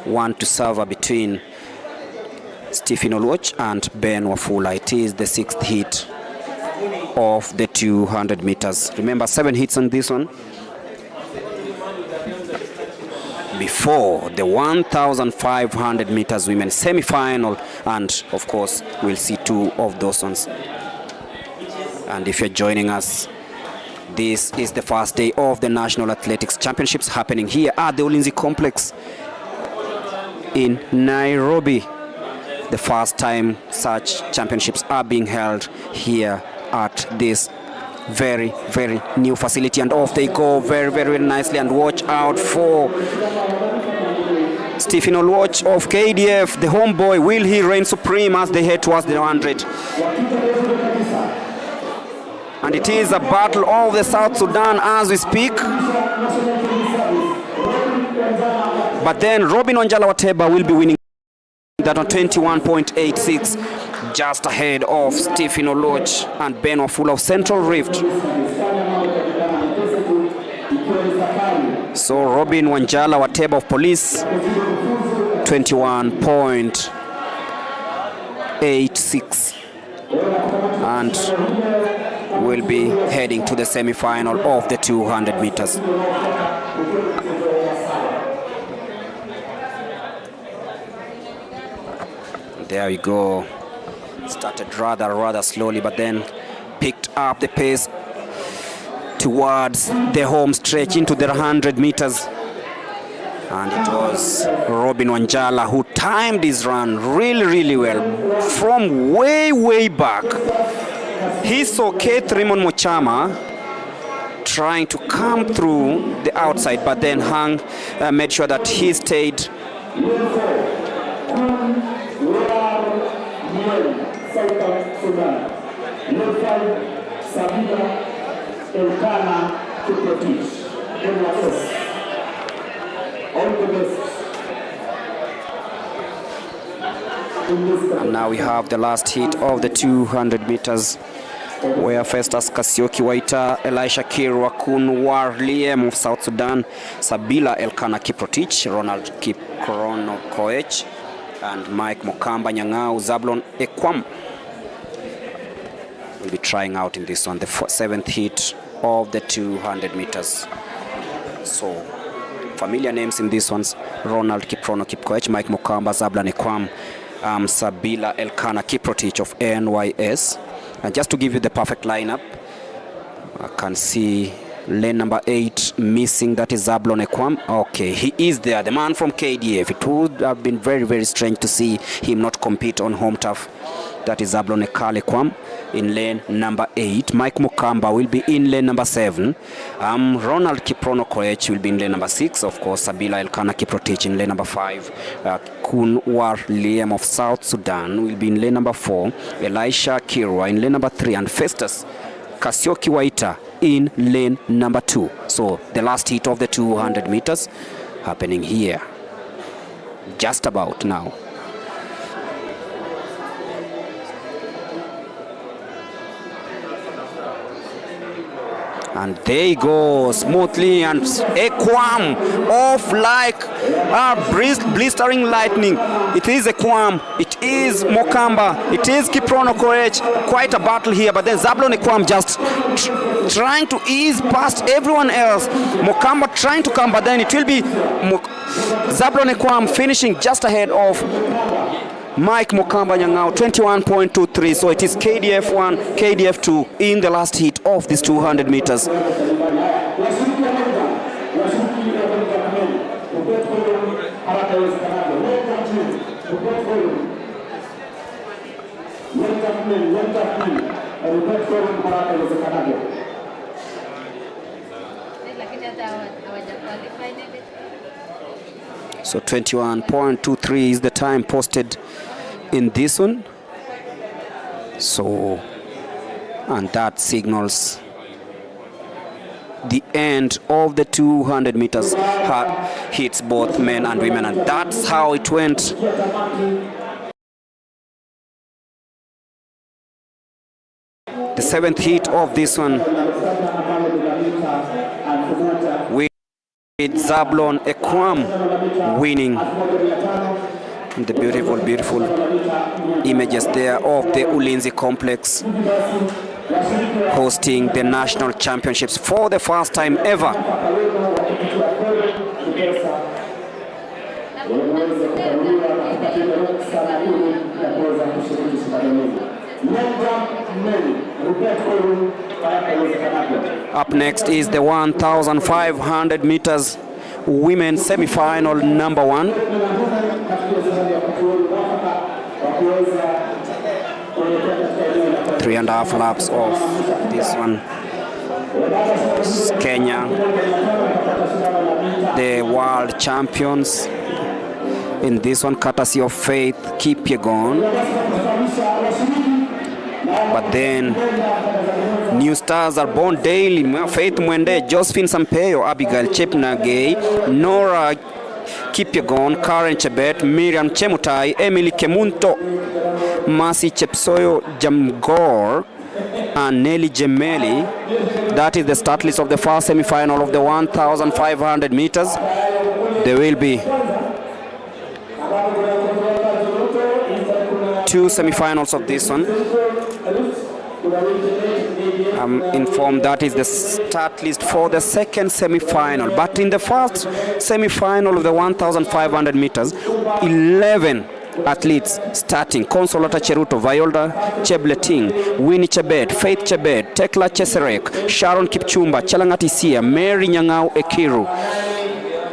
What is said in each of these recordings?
one to serve between Stephen Oluoch and Ben Wafula. It is the 6th heat of the 200 meters. Remember, 7 hits on this one before the 1,500 meters women semi-final, and of course we'll see 2 of those ones. And if you're joining us, this is the first day of the National Athletics Championships happening here at the Ulinzi complex in Nairobi. The first time such championships are being held here at this very, very new facility. And off they go very, very nicely. And watch out for Stephen Oluoch of KDF, the homeboy. Will he reign supreme as they head towards the 100? And it is a battle of the South Sudan as we speak. But then Robin Wanjala Wateba will be winning that on 21.86, just ahead of Stephen Oluoch and Ben Wafula of Central Rift. So Robin Wanjala Wateba of Police, 21.86, and will be heading to the semi-final of the 200 meters. There we go. Started rather slowly, but then picked up the pace towards the home stretch into the 100 meters. And it was Robin Wanjala who timed his run really well from way back. He saw Keith Raymond Mochama trying to come through the outside, but then made sure that he stayed and now we have the last heat of the 200 meters, where Festus Kasioki Waita, Elisha Kirwa Kunwar Liam of South Sudan, Sabila Elkana Kiprotich, Ronald Kipkrono Koech, and Mike Mokamba Nyang'au Zablon Ekwam will be trying out in this one, the 7th heat of the 200 meters. So familiar names in this ones: Ronald Kiprono Kipkoech, Mike Mokamba, Zablon Ekwam, Sabila Elkana Kiprotich of NYS. And just to give you the perfect lineup, I can see lane number 8 missing, that is Zablon Ekwam. Okay, he is there, the man from KDF. It would have been very strange to see him not compete on home turf. That is Zablon Ekwam in lane number 8. Mike Mokamba will be in lane number 7. Ronald Kiprono Koech will be in lane number 6. Of course, Sabila Elkana Kiprotich in lane number 5. Kunwar Liam of South Sudan will be in lane number 4. Elisha Kirwa in lane number 3. And Festus Kasioki Waita in lane number 2. So the last heat of the 200 meters happening here just about now. And there he goes smoothly, and Ekwam off like blistering lightning. It is Ekwam, it is Mokamba, it is Kiprono Koech. Quite a battle here, but then Zablon Ekwam just trying to ease past everyone else. Mokamba trying to come, but then it will be Zablon Ekwam finishing just ahead of Mike Mokamba Nyang'au, 21.23. So it is KDF 1, KDF 2 in the last heat of this 200 meters. So 21.23 is the time posted in this one. So, and that signals the end of the 200 meters. Hits both men and women, and that's how it went. The 7th heat of this one. It's Zablon Ekwam winning. The beautiful images there of the Ulinzi complex hosting the national championships for the first time ever. Up next is the 1,500 meters women's semi-final number 1. 3.5 laps of this one. Kenya, the world champions in this one, courtesy of Faith Kipyegon. But then new stars are born daily. Faith Mwende, Josephine Sampaio, Abigail Chepnagei, Nora Kipyegon, Karen Chebet, Miriam Chemutai, Emily Kemunto, Mercy Chepsoyo Jamgor, and Nelly Gemeli. That is the start list of the first semi-final of the 1,500 meters. There will be 2 semi-finals of this one. I'm informed that is the start list for the second semi-final. But in the first semi-final of the 1,500 meters, 11 athletes starting. Consolata Cheruto, Viola Chebleting, Winnie Chebet, Faith Chebet, Tekla Cheserek, Sharon Kipchumba, Chelangati Sia, Mary Nyang'au Ekiru,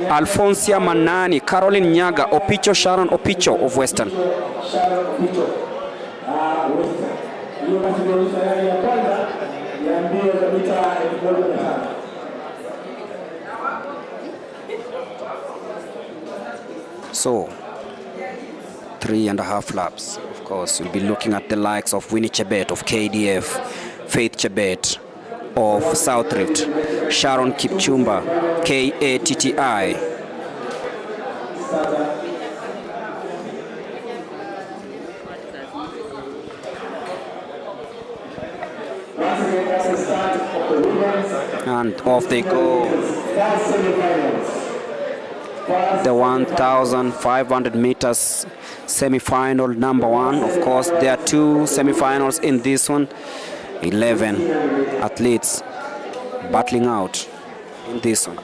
Alfonsia Manani, Caroline Nyaga, Opicho Sharon Opicho of Western. So 3.5 laps. Of course, we'll be looking at the likes of Winnie Chebet of KDF, Faith Chebet of South Rift, Sharon Kipchumba, KATTI. And off they go. The 1,500 meters semi-final number 1. Of course, there are 2 semi-finals in this one. 11 athletes battling out in this one.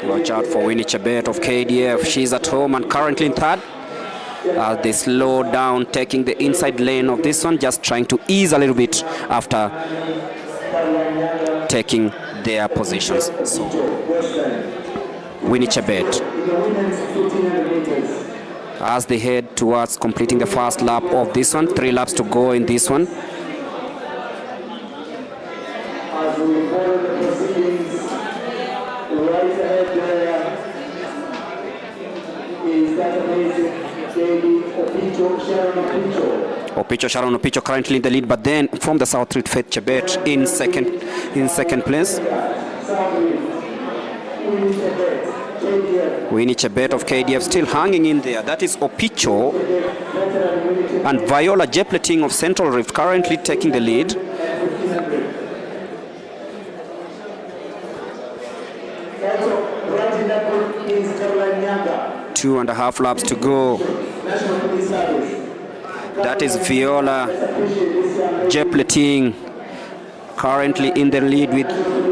Watch out for Winnie Chebet of KDF. She's at home and currently in 3rd. They slow down, taking the inside lane of this one, just trying to ease a little bit after taking their positions. So Winnie Chebet, as they head towards completing the first lap of this one, 3 laps to go in this one. Opicho Sharon Opicho currently in the lead, but then from the South Street, Faith Chebet in second place. Winnie Chebet of KDF still hanging in there. That is Opicho, and Viola Jepleting of Central Rift currently taking the lead. Two and a half laps to go. That is Viola Jepleting currently in the lead, with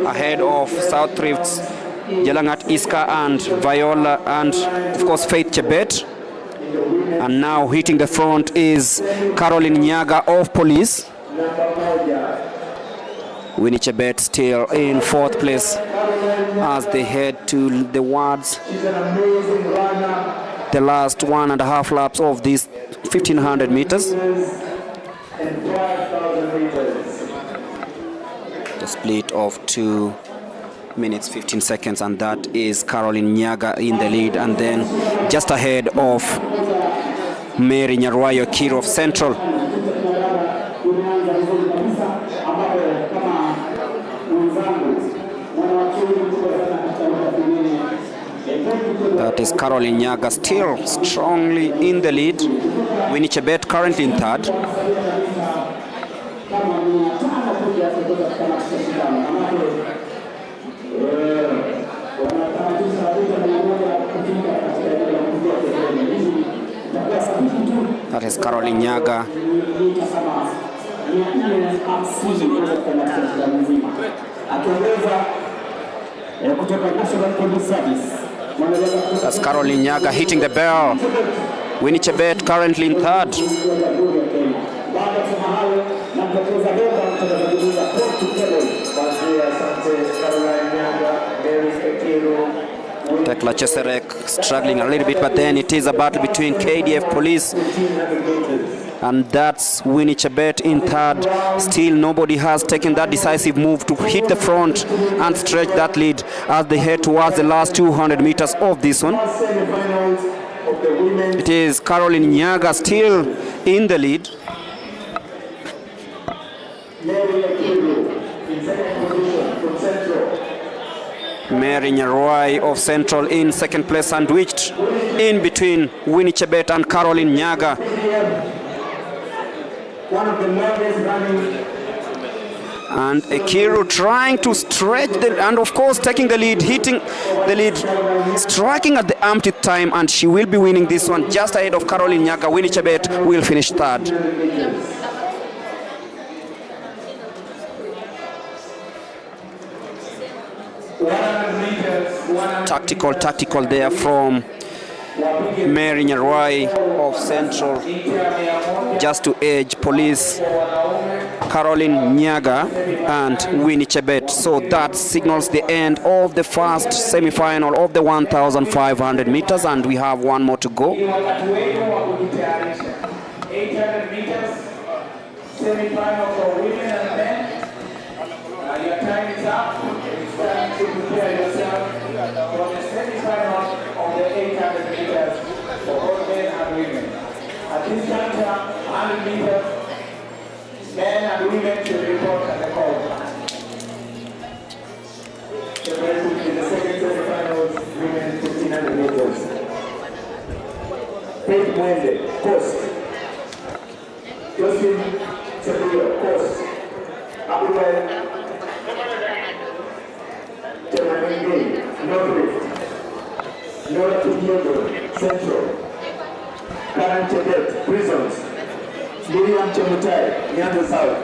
ahead of South Rift's Jalangat Iska and Viola and of course Faith Chebet. And now hitting the front is Caroline Nyaga of Police. Winnie Chebet still in 4th place as they head to the wards. The last 1.5 laps of these 1,500 meters. The split of 2 minutes 15 seconds, and that is Caroline Nyaga in the lead, and then just ahead of Mary Nyarwayo Kiro of Central. That is Caroline Nyaga still strongly in the lead. Winnie Chebet currently in third. That is Caroline Nyaga. That's Caroline Nyaga hitting the bell. Winnie Chebet currently in third. Tekla Cheserek struggling a little bit, but then it is a battle between KDF Police, and that's Winnie Chebet in third. Still nobody has taken that decisive move to hit the front and stretch that lead as they head towards the last 200 meters of this one. It is Caroline Nyaga still in the lead. Mary Nyarwai of Central in second place, sandwiched in between Winnie Chebet and Caroline Nyaga. And Ekiru trying to stretch and of course taking the lead, hitting the lead, striking at the empty time, and she will be winning this one just ahead of Caroline Nyaga. Winnie Chebet will finish third. Tactical there from Mary Nyarwai of Central, just to edge Police, Caroline Nyaga and Winnie Chebet. So that signals the end of the first semi-final of the 1,500 meters, and we have one more to go. 800 meters, semi-final for women and men. Your time is up. It's time to prepare yourself for the semi-final of the 800 meters for both men and women. At this juncture, 100 meters, men and women to report at the call. The second semi-finals, women 1,500 meters. Faith Mwende, coast. Josephine Sabio, coast. Abdullah Temanenge, Northrift. Nora Tudiogo, Central. Karen Chebet, Prisons. Miriam Chemutai, Nyanza South.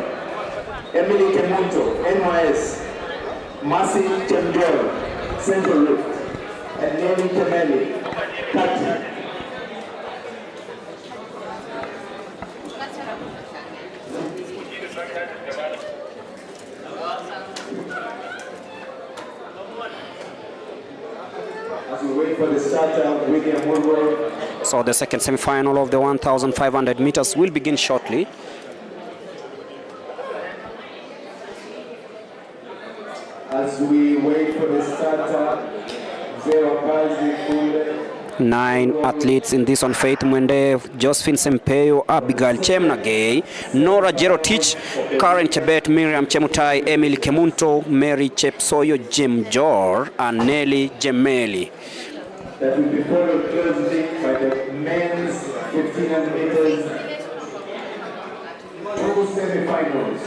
Emily Kemunto, NYS. Mercy Chemdol, Central Rift. And Nelly Temeli, Kati. As we wait for the starter, William Woodward. So the second semi-final of the 1,500 meters will begin shortly. As we wait for the starter, 9 athletes in this one: Faith Mwende, Josephine Sempeyo, Abigail Chemnagay, Nora Jerotich, Karen Chebet, Miriam Chemutai, Emily Kemunto, Mary Chepsoyo Jemjor, and Nelly Jemeli. That will be followed closely by the men's 1,500 meters, 2 semi-finals.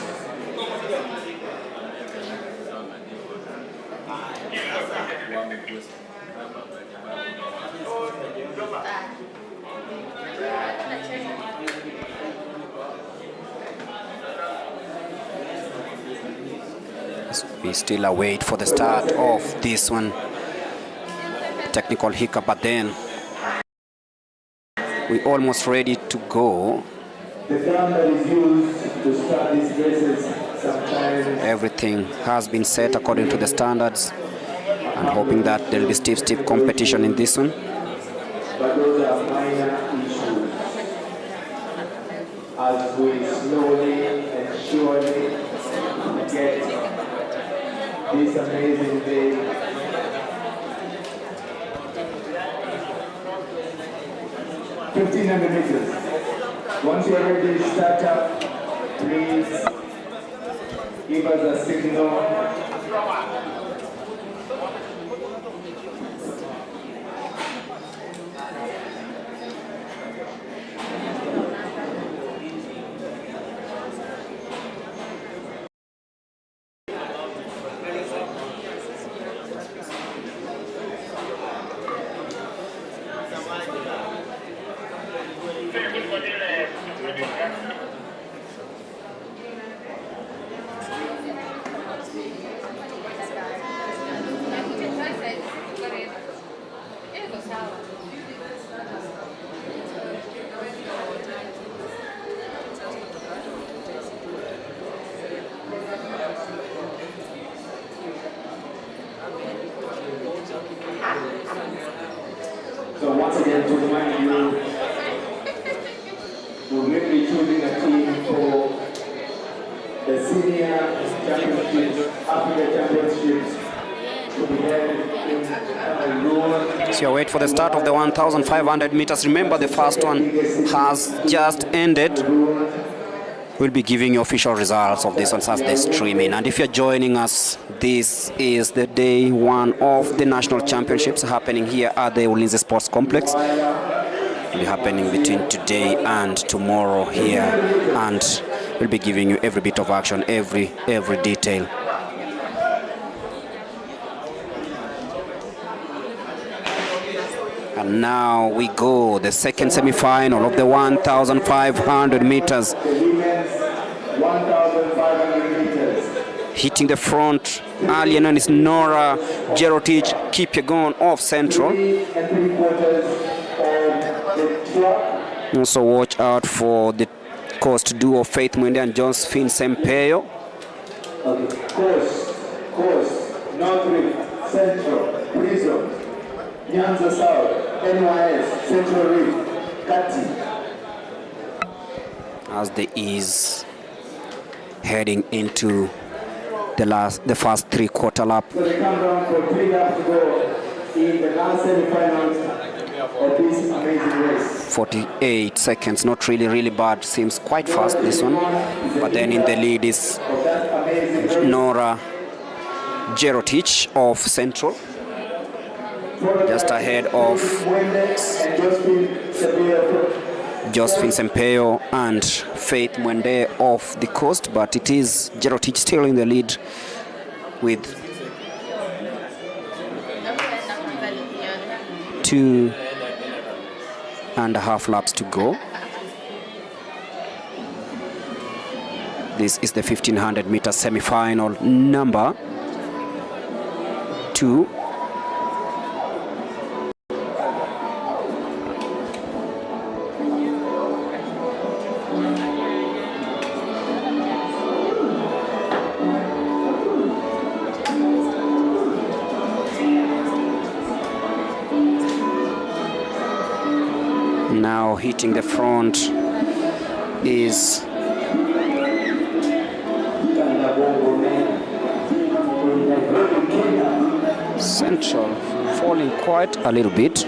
We still await for the start of this one. Technical hiccup, but then we're almost ready to go. The ground that is used to start these races sometimes. Everything has been set according to the standards, and hoping that there'll be stiff competition in this one. But those are minor issues. As we slowly and surely get this amazing day. $1,500 meters. Once you're ready to start up, please give us a signal. Championships, Africa Championships to be held in Cameroon. So you wait for the start of the 1,500 meters. Remember, the first one has just ended. We'll be giving you official results of this on Saturday streaming. And if you're joining us, this is the day one of the national championships happening here at the Ulinzi Sports Complex. Will be happening between today and tomorrow here, and we'll be giving you every bit of action, every detail. And now we go, the second semi-final of the 1,500 meters. 1,500 meters. Hitting the front, earlier known as Nora Jerotich, keep you going off central. 3 3/4 of the track. Also watch out for the coast duo Faith Mwende and Josephine Sempeyo. Okay. Coast, Northridge, Central, Prison, Nyanza South, NYS, Central Reef, Kati. As the ease heading into the first three-quarter lap. So they come down for 3 laps to go in the last semi-finals of this amazing race. 48 seconds, not really bad, seems quite fast this one. But then in the lead is Nora Jerotich of Central, just ahead of Josephine Sempeyo and Faith Mwende of the coast, but it is Jerotich still in the lead with 2.5 laps to go. This is the 1,500 meter semi-final number 2. Now hitting the front is Central, falling quite a little bit.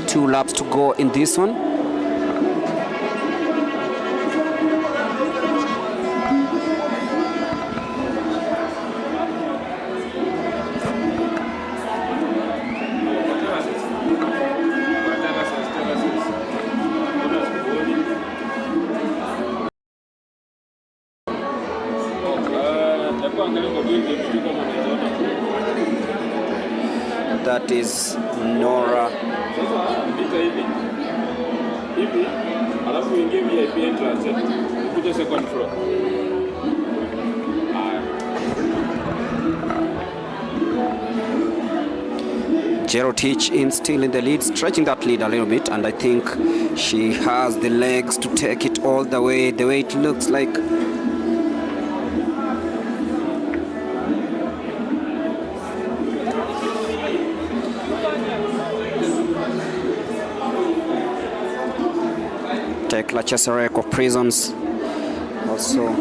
2 laps to go in this one. That is Nora. Jerotich in still in the lead, stretching that lead a little bit, and I think she has the legs to take it all the way it looks like. Tekla Cheserek of Prisons also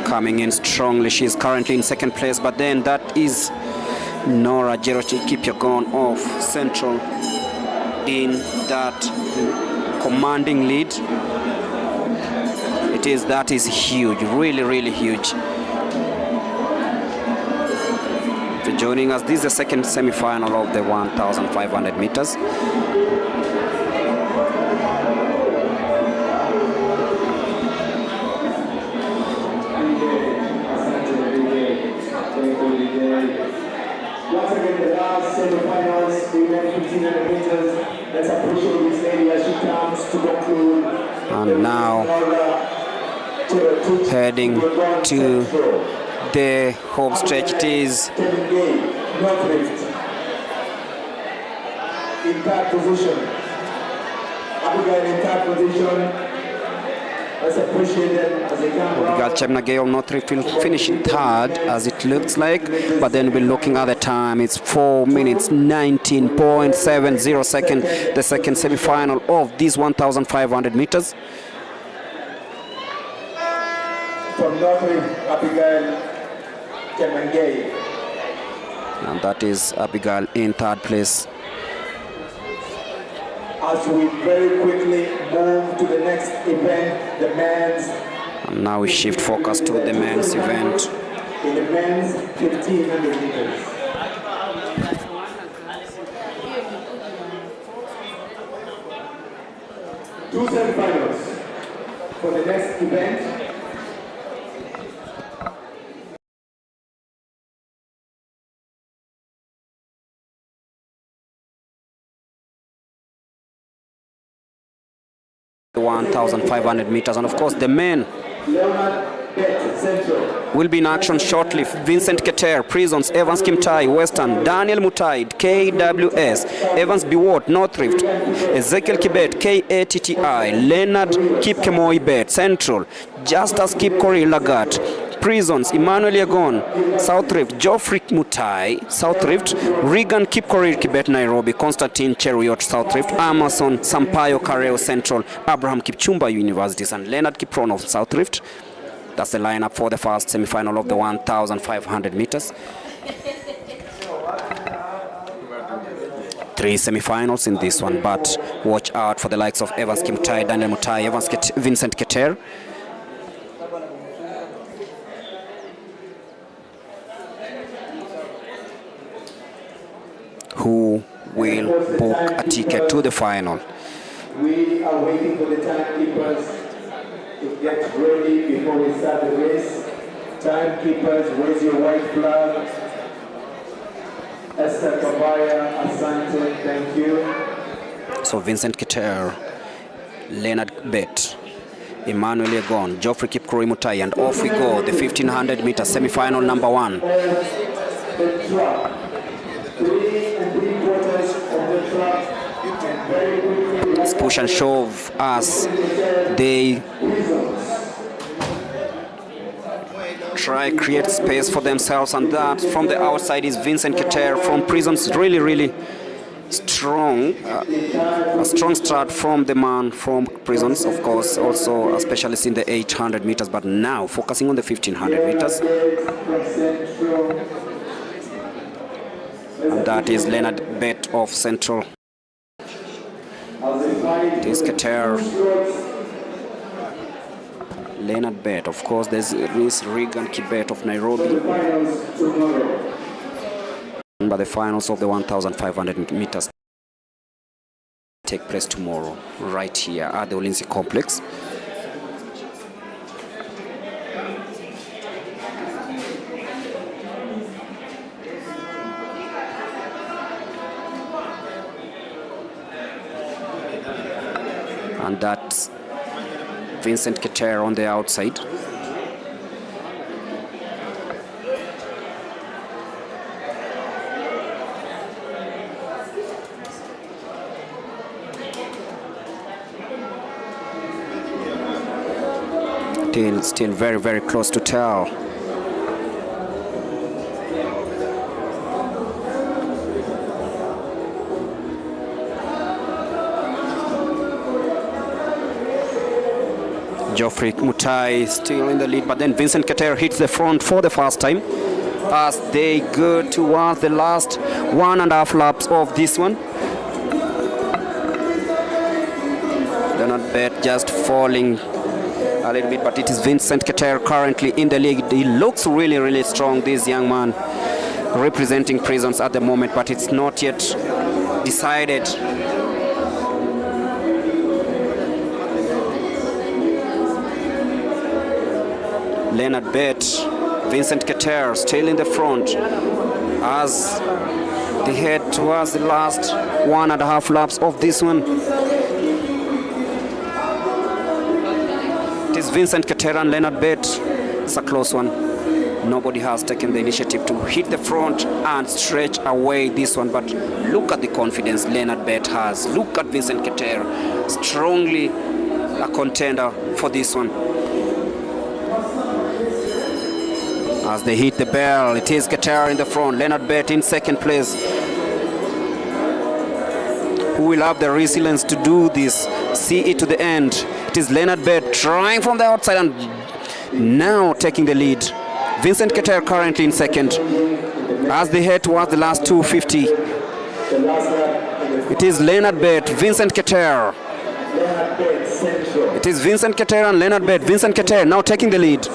coming in strongly. She is currently in second place, but then that is Nora Jerotich, keep your gun off Central in that commanding lead. That is huge, really huge. For joining us, this is the second semi-final of the 1,500 meters. Once again, the last semi-finals, we went 1,500 meters. Let's appreciate this lady as she comes to conclude. And now heading to the home stretch. It is in third position. Abigail in third position. Let's appreciate them as they come Abigail around. Chemnageo Northrift will finish in third as it looks like, but then we're looking at the time. It's 4 minutes 19.70 seconds, the second semi-final of these 1,500 meters. From Northrift, Abigail Chemnageo. And that is Abigail in third place. As we very quickly move to the next event, the men's. And now we shift focus to the men's event. In the men's 1,500 meters. Two semifinals for the next event. The 1,500 meters, and of course the men will be in action shortly. Vincent Keter, Prisons, Evans Kimtai, Western, Daniel Mutaid, KWS, Evans Biwot, Northrift, Ezekiel Kibet, KATTI, Leonard Kipkemoi Bet, Central, Justus Kipkori Lagat, Prisons, Emmanuel Yagon, Southrift, Geoffrey Mutai, Southrift, Regan Kipkorir Kibet, Nairobi, Constantine Cheruiyot, Southrift, Amazon Sampaio Kareo, Central, Abraham Kipchumba Universities, and Leonard Kiprono of Southrift. That's the lineup for the first semi-final of the 1,500 meters. 3 semi-finals in this one, but watch out for the likes of Evans Kimtai, Daniel Mutai, Vincent Keter. Who will book a ticket to the final. We are waiting for the timekeepers to get ready before we start the race. Timekeepers, raise your white flag. Esther Kabaya, Asante, thank you. So Vincent Keter, Leonard Bet, Emmanuel Yagon, Geoffrey Kipkori Mutai, and off we go, the 1,500 meter semi-final number 1. The track. 3 3/4 of the track. Very quickly. It's push and shove as they try create space for themselves, and that from the outside is Vincent Keter from Prisons. Really strong, a strong start from the man from Prisons, of course, also a specialist in the 800 meters, but now focusing on the 1,500 meters. And that is Leonard Bet of Central. It is Keter. Leonard Bet, of course, there's Regan Kibet of Nairobi. But the finals of the 1,500 meters take place tomorrow, right here at the Ulinzi complex. And that's Vincent Keter on the outside. Still very close to tell. Geoffrey Mutai still in the lead, but then Vincent Keter hits the front for the first time as they go towards the last 1.5 laps of this one. Leonard Bet just falling a little bit, but it is Vincent Keter currently in the league. He looks really strong, this young man, representing Prisons at the moment, but it's not yet decided. Leonard Bet, Vincent Keter still in the front as they head towards the last 1.5 laps of this one. It is Vincent Keter and Leonard Bet. It's a close one. Nobody has taken the initiative to hit the front and stretch away this one, but look at the confidence Leonard Bet has. Look at Vincent Keter strongly a contender for this one. As they hit the bell, it is Qatar in the front, Leonard Bett in second place. Who will have the resilience to do this, see it to the end? It is Leonard Bett trying from the outside and now taking the lead. Vincent Qatar currently in second. As they head towards the last 250, it is Leonard Bett, Vincent Qatar. It is Vincent Qatar and Leonard Bett. Vincent Qatar now taking the lead.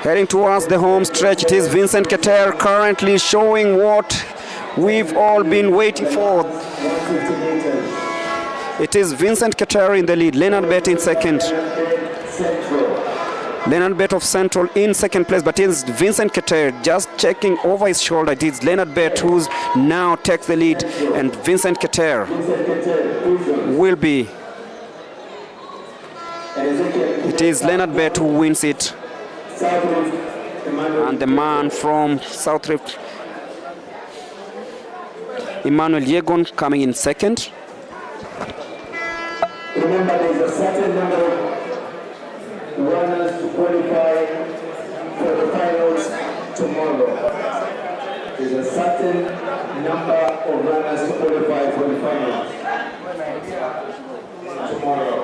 Heading towards the home stretch, it is Vincent Qatar currently showing what we've all been waiting for. It is Vincent Qatar in the lead, Leonard Bett in second. Leonard Bett of Central in second place, but it is Vincent Qatar just checking over his shoulder. It is Leonard Bett who's now takes the lead, and Vincent Qatar will be. It is Leonard Bett who wins it. And the man from South Rift, Emmanuel Yegon, coming in second. Remember, there's a certain number of runners to qualify for the finals tomorrow. There's a certain number of runners to qualify for the finals tomorrow.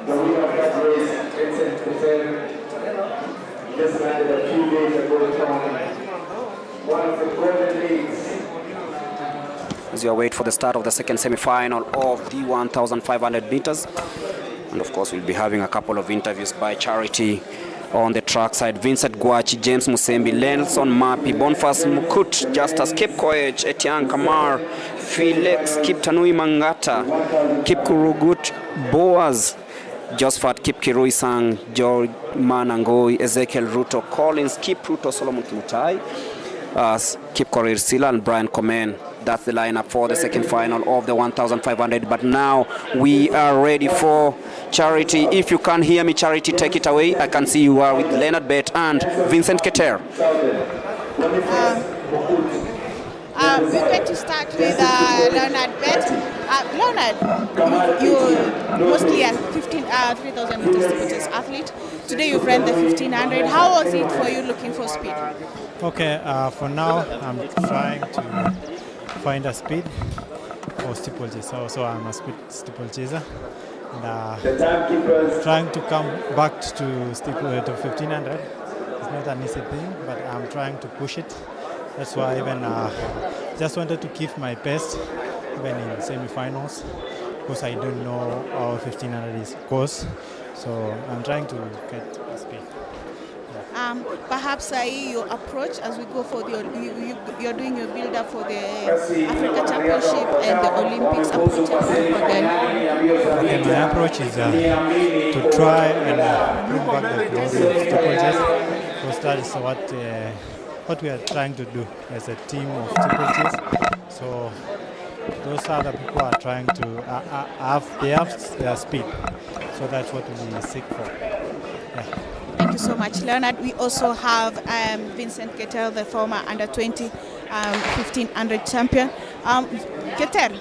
The winner of that race, Vincent Qatar, just landed a few days ago from one of the golden leagues. As you await for the start of the second semi-final of the 1,500 meters. And of course, we'll be having a couple of interviews by Charity on the track side. Vincent Gwachi, James Musembi, Nelson Mapi, Boniface Mukut, Justus Kipkoech, Etienne Kamar, Felix Kiptanui Mangata, Kipkurugut Boaz, Josephat Kipkirui Sang, George Manangoi, Ezekiel Ruto, Collins, Kip Ruto, Solomon Kimutai, Kip Korir Sila, and Brian Komen. That's the lineup for the second final of the 1,500. But now we are ready for Charity. If you can't hear me, Charity, take it away. I can see you are with Leonard Bett and Vincent Qatar. We're going to start with Leonard Bett. Leonard, you mostly a 3,000 meters steeplechase athlete. Today you've ran the 1,500. How was it for you looking for speed? Okay, for now I'm trying to find a speed for steeplechase. So I'm a speed steeplechaser. And trying to come back to 1,500. It's not an easy thing, but I'm trying to push it. That's why even just wanted to keep my best even in semi-finals, because I don't know how 1,500 is course. So I'm trying to get a speed. Perhaps your approach as we go for you're doing your build-up for the Africa Championship and the Olympics approach. Okay, my approach is to try and bring back the glory of steeplechase, because that is what we are trying to do as a team of steeplechase. So those are the people who are trying to have their speed. So that's what we seek for. Yeah. Thank you so much, Leonard. We also have Vincent Qatar, the former under-20 1,500 champion. Qatar,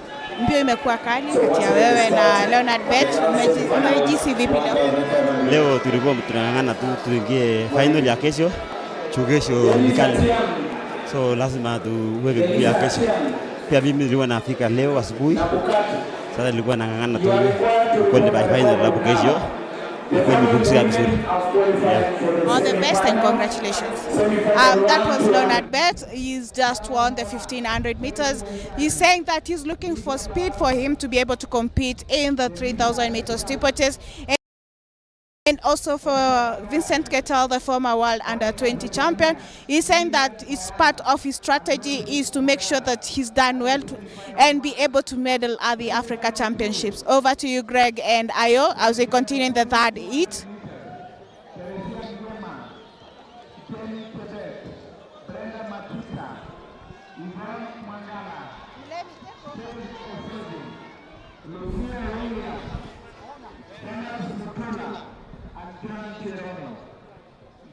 mbio imekuwa kali kati ya wewe na Leonard Bett. Umejisi vipi leo? Leo tulikuwa tunang'ang'ana tu tuingie final ya kesho. Kesho ni kali. So lazima tuweke nguvu ya kesho. Pia mimi nilikuwa nafika leo asubuhi. Sasa nilikuwa nang'ang'ana tu qualify final la kesho. All the best and congratulations. That was Leonard Bett. He's just won the 1,500 meters. He's saying that he's looking for speed for him to be able to compete in the 3,000 meters steeplechase. And also for Vincent Qatar, the former world under-20 champion, he's saying that it's part of his strategy is to make sure that he's done well and be able to medal at the Africa Championships. Over to you, Greg and Ayo, as we continue in the third heat.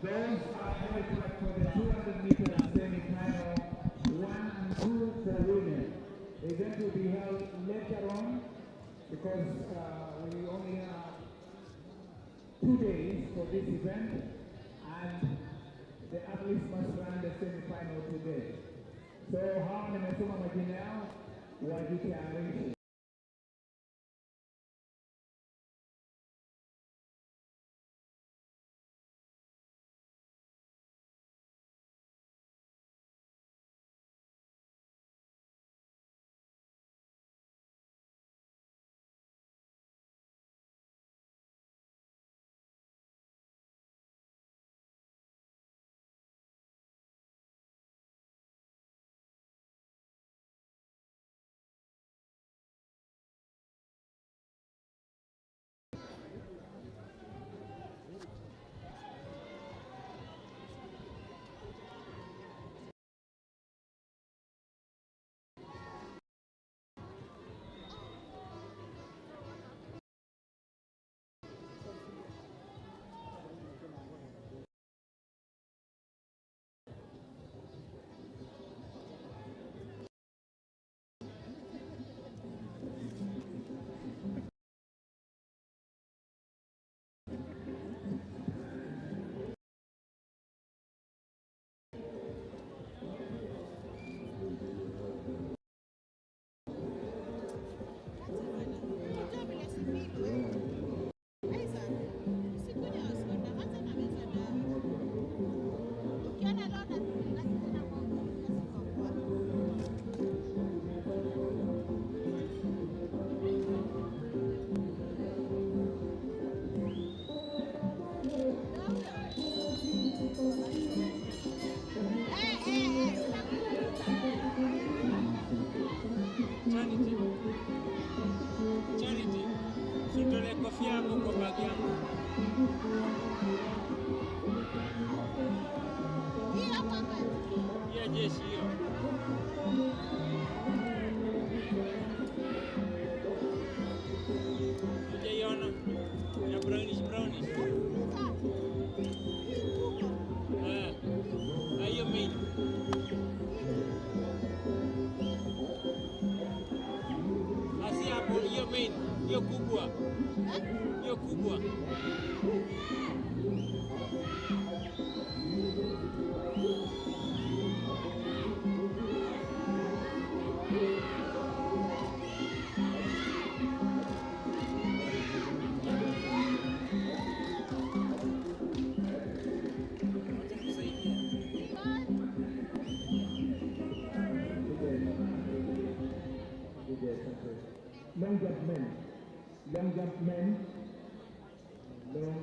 Those are qualified for the 200 meters semi-final 1 and 2 for women. The event will be held later on because we only have 2 days for this event and the athletes must run the semi-final today. So hawa nimesoma majina yao wajitayarishe. Charity, sitole kofia yako kwa bagi yako. Ya jeshi hiyo. Unaiona? Ya brownish. Hiyo main. Asi hapo hiyo main, hiyo kubwa. Hiyo kubwa.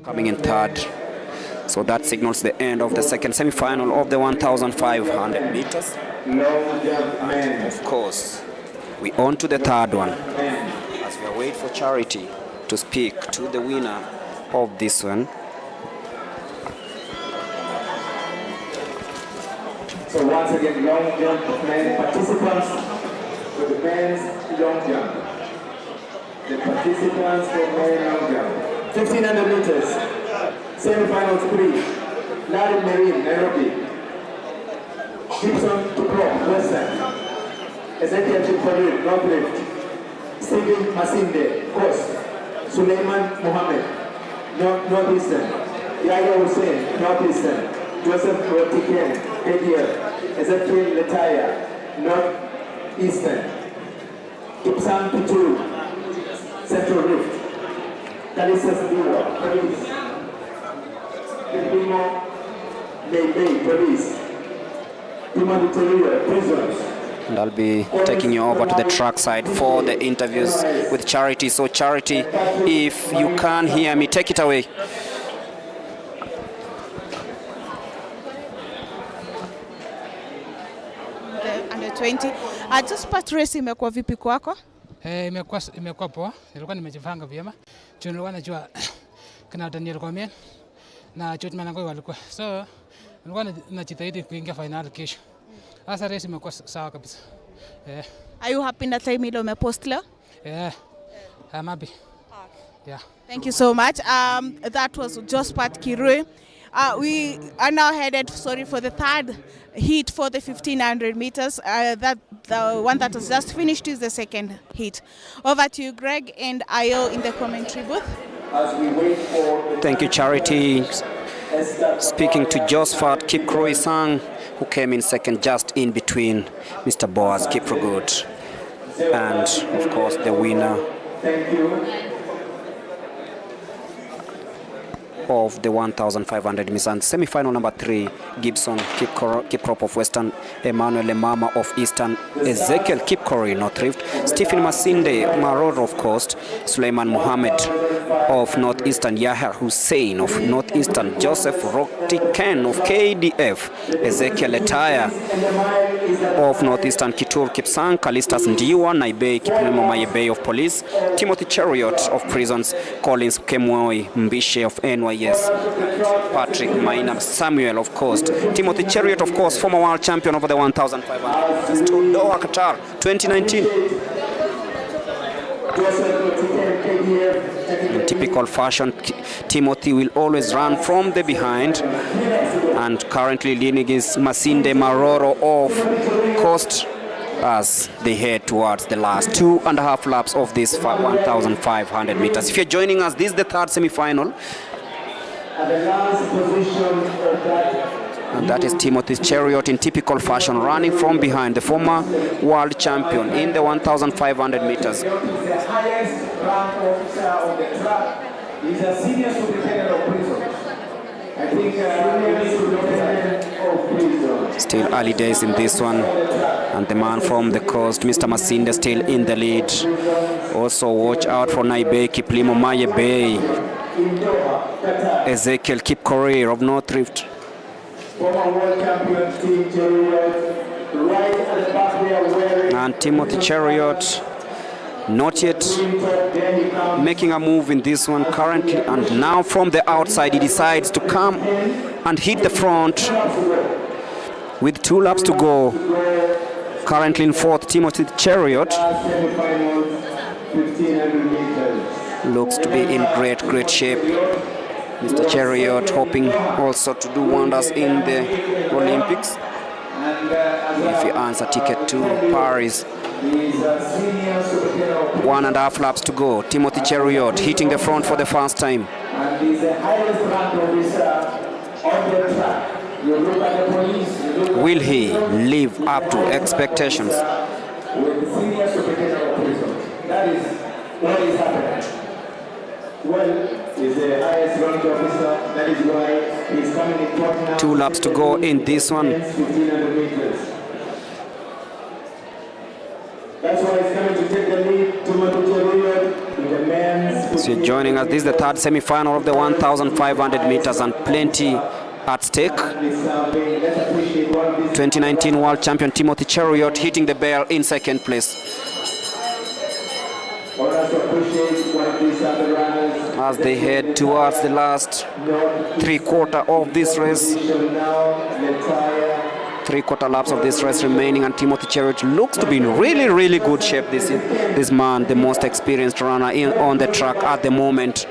Coming in third. So that signals the end of the second semi-final of the 1,500 meters. And of course, we on to the third one as we wait for Charity to speak to the winner of this one. So once again, long jump men participants for the men's long jump. The participants for men long jump. 1,500 meters, semi-finals 3. Larry Marine, Nairobi. Gibson Tukro, Western. Ezekiel Chipfarid, North Rift. Stephen Masinde, Coast. Suleiman Mohammed, Northeastern. Yahya Hussein, Northeastern. Joseph Rotiken, KDF. Ezekiel Letaya, Northeastern. Kipsang Pichu, Central Rift. Kalisa Sidiwa, Police. Kipimo Meibei, Police. Timothy Teruya, Prisons. And I'll be taking you over to the track side for the interviews with Charity. So Charity, if you can hear me, take it away. The under 20. Just part race imekuwa vipi kwako? Imekuwa poa. Nilikuwa nimejipanga vyema. Nilikuwa najua kina Daniel Komen na Chotman Ngoi walikuwa. So nilikuwa najitahidi kuingia final kesho. Sasa race imekuwa sawa kabisa. Are you happy na time ile umepost leo? Yeah. I'm happy. Okay. Yeah. Thank you so much. That was Josphat Kirui. We are now headed, for the third heat for the 1500 meters. That the one that was just finished is the second heat. Over to you, Greg and Ayo in the commentary booth. Thank you, Charity. Speaking to Josephat Kipkroisang, who came in second, just in between Mr. Boaz Kiprogut. And of course, the winner of the 1,500 meters and semi-final number 3, Gibson Kiprop of Western, Emmanuel Lemama of Eastern, Ezekiel Kipkori North Rift, Stephen Masinde Maroro of Coast, Suleiman Mohammed of Northeastern, Yahya Hussein of Northeastern, Joseph Roktiken of KDF, Ezekiel Letaya of Northeastern, Kitur Kipsang, Kalistas Ndiwa, Naibei Kiplimo Mayebei of Police, Timothy Chariot of Prisons, Collins Kemwoi Mbishe of NYS, Patrick Maina Samuel of Coast, Timothy Chariot of course, former world champion over the 1,500 to Doha, Qatar 2019. In typical fashion, Timothy will always run from the behind, and currently leading is Masinde Maroro of Coast as they head towards the last 2.5 laps of this 1,500 meters. If you're joining us, this is the third semi-final. And that is Timothy's Chariot in typical fashion, running from behind, the former world champion in the 1,500 meters. The highest rank officer of the track is a senior superintendent of prison. I think superintendent of prison. Still early days in this one, and the man from the coast, Mr. Masinde, still in the lead. Also watch out for Naibei Kiplimo Mayebei, Ezekiel Kipkorir of North Rift. Former world champion Team Chariot, right at the back there wearing. And Timothy Chariot not yet making a move in this one currently, and now from the outside he decides to come and hit the front with 2 laps to go. Currently in fourth, Timothy Chariot looks to be in great shape. Mr. Chariot hoping also to do wonders in the Olympics if he earns a ticket to Paris. 1.5 laps to go. Timothy Chariot hitting the front for the first time. And he's the highest rank officer on the track. You look at the police. Will he live up to expectations? With senior superintendent of prisons. That is what is happening. Well, he's the highest ranked officer. That is why he's coming in front now. 2 laps to go in this one. 1,500 meters. That's why he's coming to take the lead. Timothy Chariot in the men's. So you're joining us. This is the third semi-final of the 1,500 meters and plenty at stake. 2019 world champion Timothy Chariot hitting the bell in second place. As they head towards the last 3/4 of this race. 3/4 laps of this race remaining, and Timothy Chariot looks to be in really good shape. This man, the most experienced runner on the track at the moment.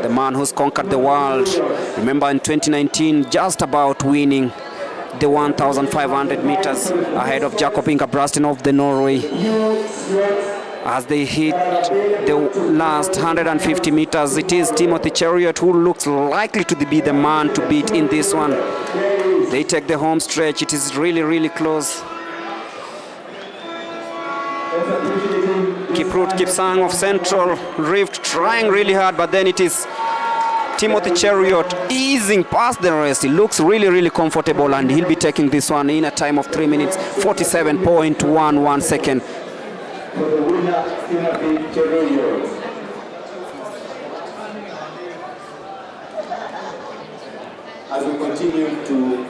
The man who's conquered the world. Remember in 2019, just about winning the 1,500 meters ahead of Jakob Ingebrigtsen of the Norway. As they hit the last 150 meters, it is Timothy Chariot who looks likely to be the man to beat in this one. They take the home stretch. It is really close. Kiprut Kipsang of Central Rift trying really hard, but then it is Timothy Chariot easing past the rest. He looks really comfortable, and he'll be taking this one in a time of 3 minutes 47.11 seconds. For the winner, Timothy Chariot. As we continue to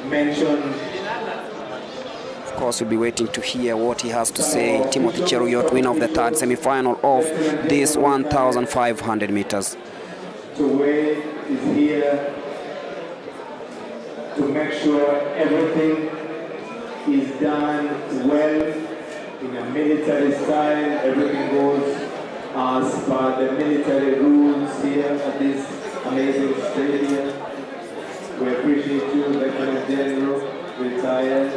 mention, of course, we'll be waiting to hear what he has to say. Timothy Chariot, winner of the third semi-final of this 1,500 meters. Tuwe is here to make sure everything is done well in a military style. Everything goes as per the military rules here at this amazing stadium. We appreciate you, Lieutenant General, retired.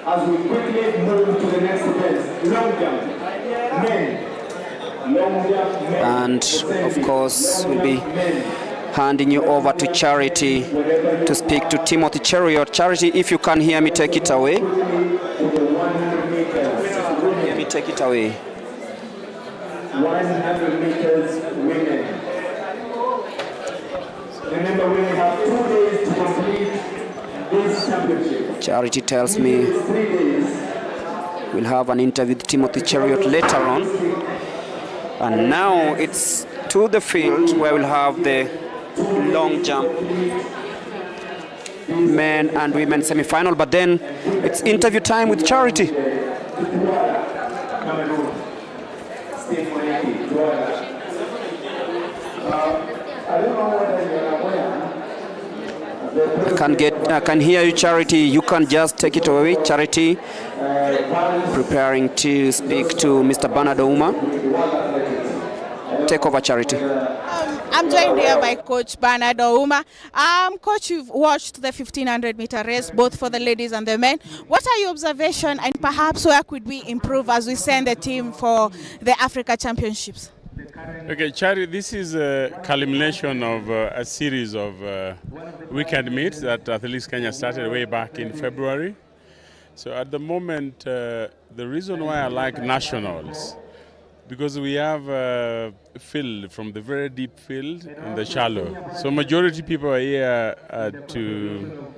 As we quickly move to the next event, long jump, men. Long jump, men. And of course, we'll be handing you over to Charity to speak to Timothy Cheriot. Charity, if you can hear me, take it away. Let me take it away. 100 meters women. Remember, we have 2 days to complete this championship. Charity tells me 3 days. we'll have an interview with Timothy Cheriot later on. And now it's to the field where we'll have the long jump men and women semi-final, but then it's interview time with Charity. I can hear you, Charity. You can just take it away, Charity. Preparing to speak to Mr. Bernard Ouma. Take over, Charity. I'm joined here by Coach Bernard Ouma. Coach, you've watched the 1500-meter race, both for the ladies and the men. What are your observations, and perhaps where could we improve as we send the team for the Africa Championships? Okay, Charity, this is a culmination of a series of weekend meets that Athletics Kenya started way back in February. So at the moment, the reason why I like nationals, because we have a field from the very deep field and the shallow. So majority people are here to,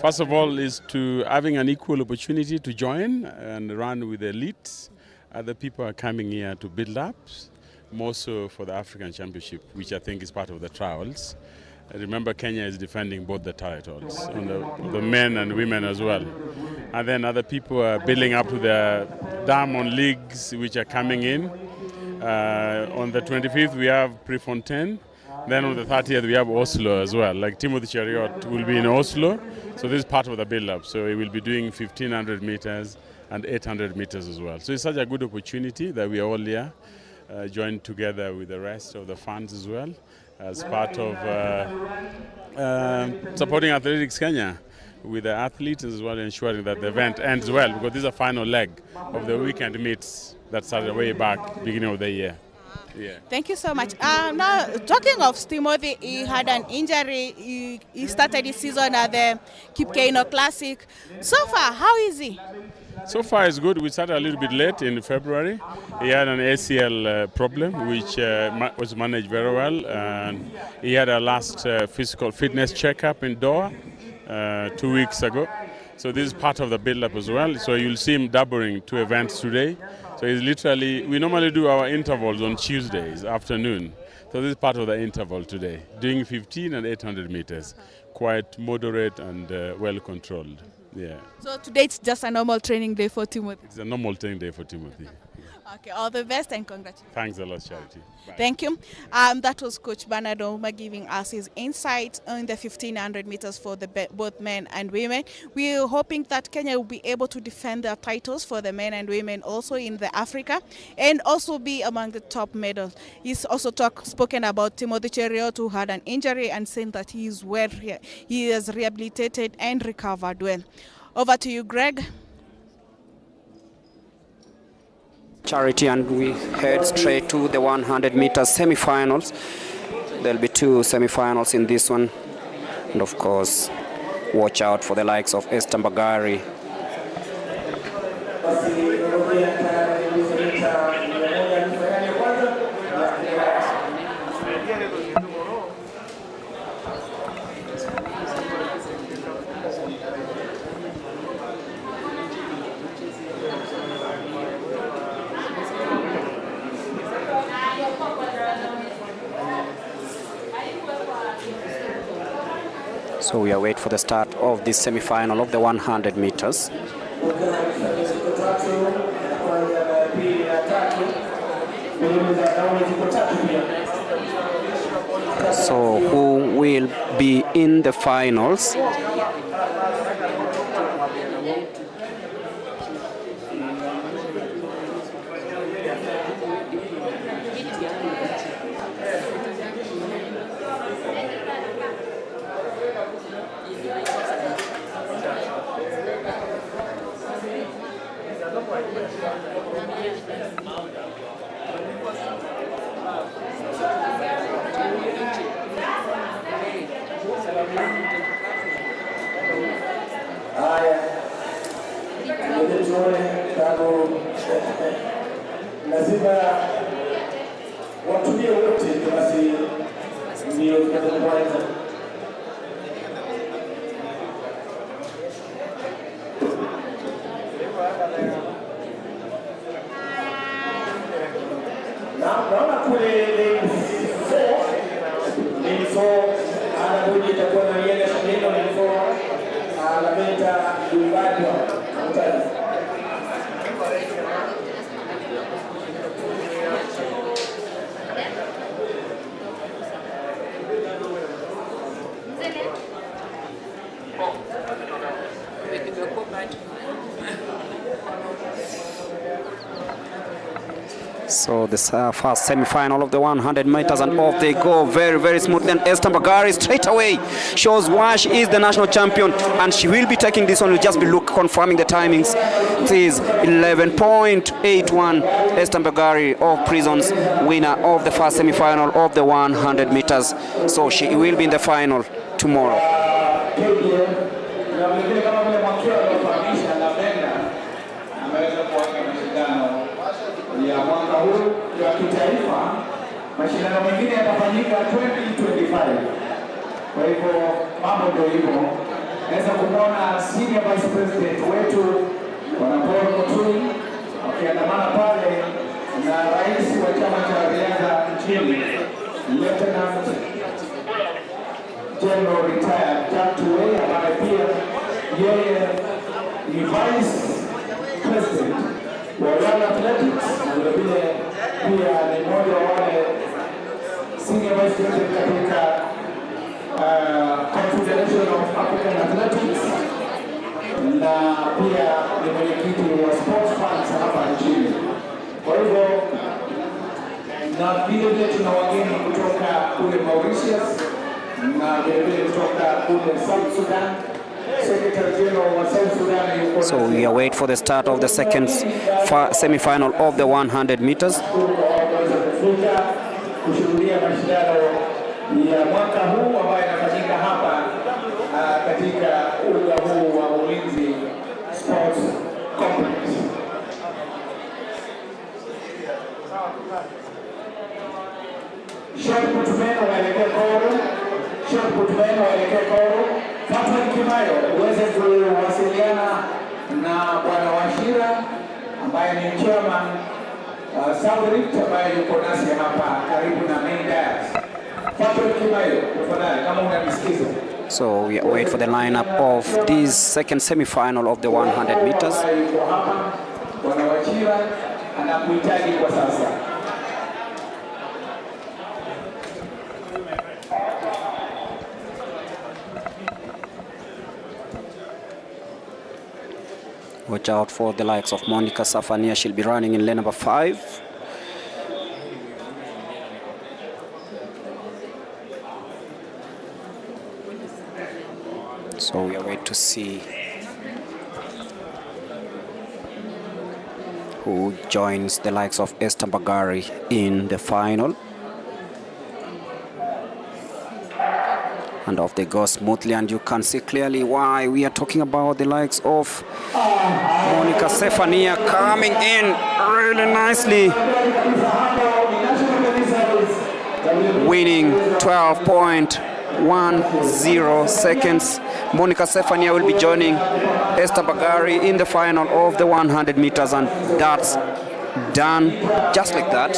first of all, is to having an equal opportunity to join and run with the elites. Other people are coming here to build up, more so for the African Championship, which I think is part of the trials. Remember, Kenya is defending both the titles, on the men and women as well. And then other people are building up to the diamond leagues, which are coming in. On the 25th, we have Prefontaine. Then on the 30th, we have Oslo as well. Like Timothy Cheriot will be in Oslo. So this is part of the build-up. So he will be doing 1,500 meters and 800 meters as well. So it's such a good opportunity that we are all here, joined together with the rest of the fans as well, as part of supporting Athletics Kenya with the athletes as well, ensuring that the event ends well, because this is a final leg of the weekend meets that started way back beginning of the year. Yeah. Thank you so much. Now, talking of Timothy, he had an injury. He started his season at the Kipkeino Classic. So far, how is he? So far, it's good. We started a little bit late in February. He had an ACL problem, which was managed very well. And he had a last physical fitness checkup in Doha 2 weeks ago. So this is part of the build-up as well. So you'll see him doubling 2 events today. So he's literally, we normally do our intervals on Tuesdays afternoon. So this is part of the interval today, doing 15 and 800 meters. Quite moderate and well controlled. Yeah. So today it's just a normal training day for Timothy? It's a normal training day for Timothy. Okay, all the best and congratulations. Thanks a lot, Charity. Bye. Thank you. That was Coach Bernard Ouma giving us his insight on the 1500 meters for the both men and women. We're hoping that Kenya will be able to defend their titles for the men and women also in the Africa, and also be among the top medals. He's also spoken about Timothy Cheriot, who had an injury, and saying that he is well, he is rehabilitated and recovered well. Over to you, Greg. Charity, and we head straight to the 100 meters semi-finals. There'll be 2 semi-finals in this one, and of course watch out for the likes of Esther Mbagari. So we await for the start of this semi-final of the 100 meters. So who will be in the finals? use the points. Naona kule lane 4 anakuja itakuwa na yeye shindano lane 4 alameta Dumbado mtaji. So this first semi-final of the 100 meters, and off they go very, very smoothly. And Esther Bagari straight away shows why she is the national champion, and she will be taking this one. We'll just be confirming the timings. It is 11.81. Esther Bagari of Prisons, winner of the first semi-final of the 100 meters. So she will be in the final tomorrow. Ya mwaka huu ya kitaifa, mashindano mengine yatafanyika 2025. Kwa hivyo mambo ndio hivyo. Naweza kumwona senior vice president wetu Bwana Paul Mutui akiandamana pale na rais wa chama cha riadha nchini Lieutenant General retired Jack Tuwei, ambaye pia yeye ni vice president wa athletics, na vile pia ni mmoja wa wale senior vice president katika Confederation of African Athletics, na pia ni mwenyekiti wa sports funds hapa nchini. Kwa hivyo na vile vile tuna wageni kutoka kule Mauritius na vile vile kutoka kule South Sudan. So we await for the start of the second semi-final of the 100 meters. Kushuhudia mashindano ya mwaka huu ambayo yanafanyika hapa katika uga huu wa Ulinzi Sports Complex. Shabu tumeno waelekea koro. Shabu tumeno waelekea koro. Fatwa Kimayo uweze kuwasiliana na Bwana Washira ambaye ni chairman South Rift ambaye yuko nasi hapa karibu na main dais. Fatwa Kimayo, tafadhali kama unanisikiza. So we wait for the lineup of this second semi-final of the 100 meters. Bwana Washira anakuhitaji kwa sasa. Watch out for the likes of Monica Safania. She'll be running in lane number 5. So we are waiting to see who joins the likes of Esther Bagari in the final. And off they go smoothly, and you can see clearly why we are talking about the likes of Monica Sefania coming in really nicely, winning 12.10 seconds. Monica Sefania will be joining Esther Bagari in the final of the 100 meters, and that's done just like that.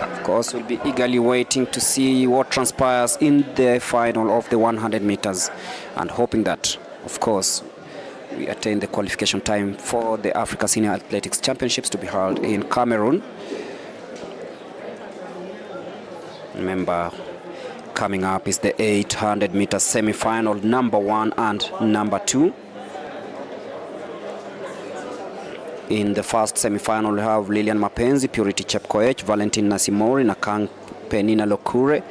Of course, we'll be eagerly waiting to see what transpires in the final of the 100 meters, and hoping that, of course, we attain the qualification time for the Africa Senior Athletics Championships to be held in Cameroon. Remember, coming up is the 800 meter semi-final, number 1 and number 2. In the first semi-final, we have Lilian Mapenzi, Purity Chepkoech, Valentin Nasimori, Nakang Penina Lokure.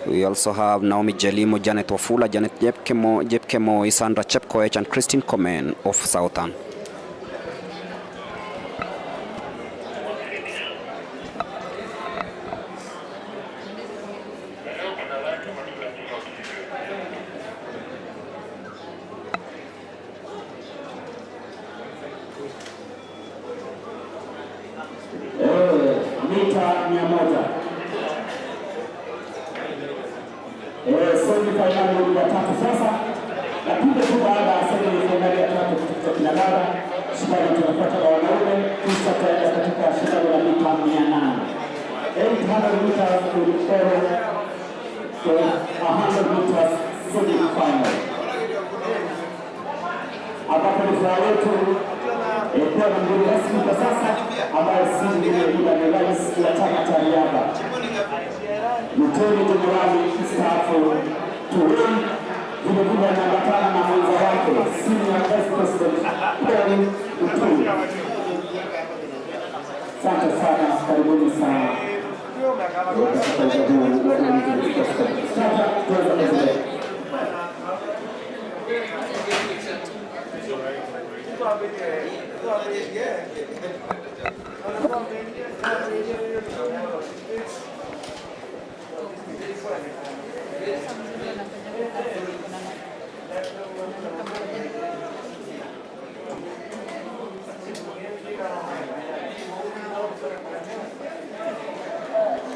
We also have Naomi Jelimo, Janet Wafula, Janet Jepkemo, Isandra Chepkoech, and Christine Komen of Southern. mita 100. Semi-finali ya tatu sasa, na punde tu baada ya semi-finali ya tatu katika kinadada, shindano tunafuata kwa wanaume, kisha tutaenda katika shindano la mita 800. 800 meters will follow for 100 meters semi-final. Ambapo ni furaha yetu kuwa na mgeni rasmi kwa sasa ambaye si mwingine ila ni rais wa chama cha riadha, Luteni Jenerali mstaafu Turin, vilevile anaambatana na mwenza wake Senior Vice President Paul Uturi. Asante sana, karibuni sana.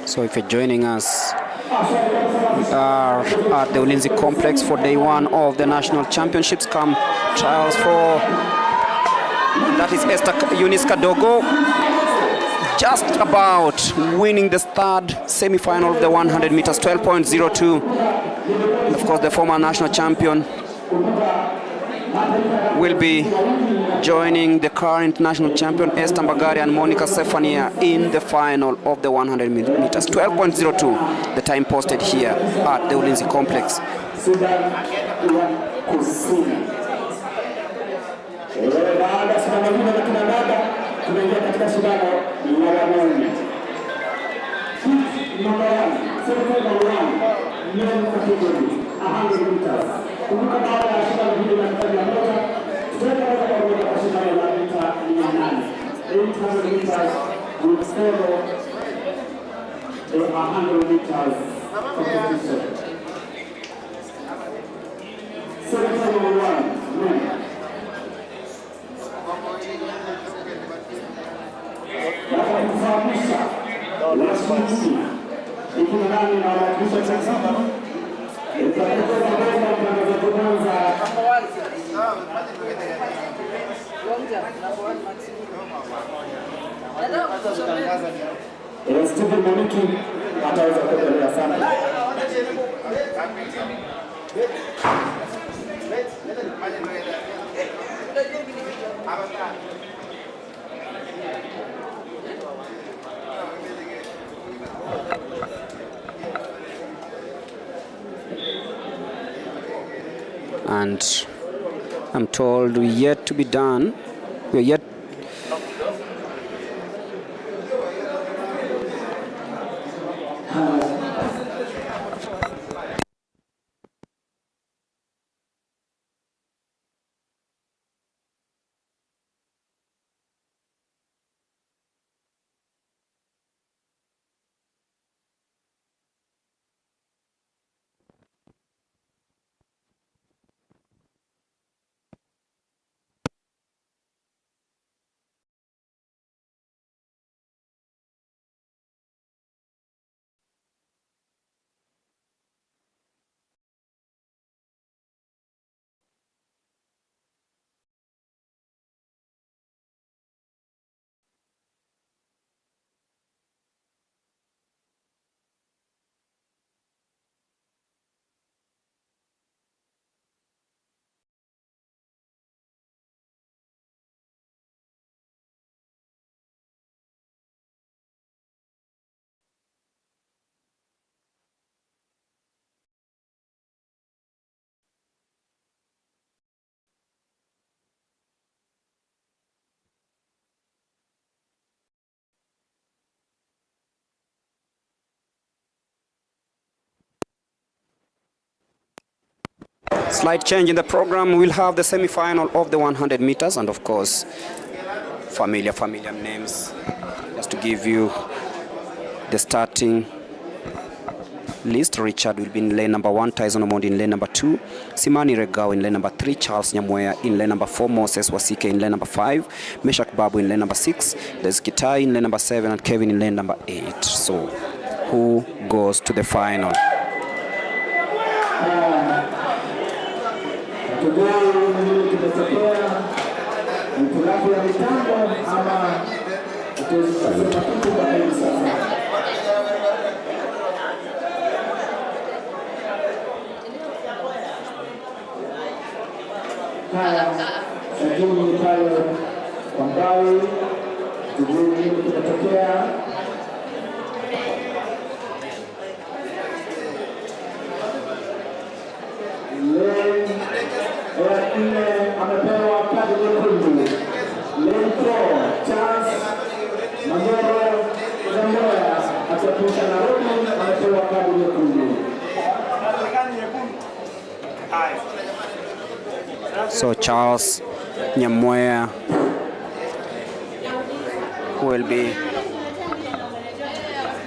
So if you're joining us, we are at the Ulinzi complex for day one of the national championships come trials for, that is Esther Eunice Kadogo, just about winning the third semi-final of the 100 meters, 12.02. Of course, the former national champion will be joining the current national champion Esther Mbagari and Monica Sefania in the final of the 100 meters. 12.02, the time posted here at the Ulinzi complex. Kumbuka baada ya shindano hili la mita 100, tutaweza kuongoza kwa shindano la mita 800. 800 meters will follow the 100 meters competition. Semi-final 1, men. Baada ya kufahamisha washiriki ikiwa nani na wakilisha Tanzania, Stephen Moniki ataweza kuendelea sana. And I'm told we're yet to be done. We're yet. Slight change in the program. We'll have the semi-final of the 100 meters and of course familiar names, just to give you the starting list. Richard will be in lane number 1, Tyson Omondi in lane number 2, Simani Regao in lane number 3, Charles Nyamweya in lane number 4, Moses Wasike in lane number 5, Meshak Babu in lane number 6, there's Kitai in lane number 7, and Kevin in lane number 8. So, who goes to the final? Lakini pale kwa mbali tujue nini kimetokea. Lane amepewa kadi nyekundu. Lane 4 Charles Magero Zamboya atapisha na Rudi amepewa kadi nyekundu. So Charles Nyamweya will be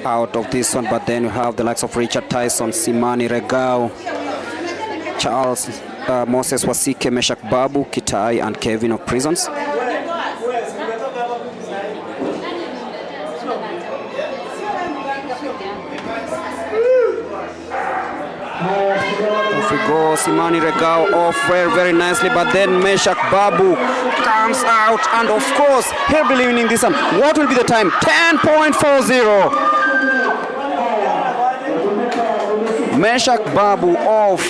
out of this one, but then you have the likes of Richard Tyson, Simani Regao, Charles Moses Wasike, Meshak Babu, Kitai, and Kevin of Prisons. Off we go, Simani Regao off very nicely, but then Meshak Babu comes out, and of course he'll be winning this one. What will be the time? 10.40. Meshak Babu of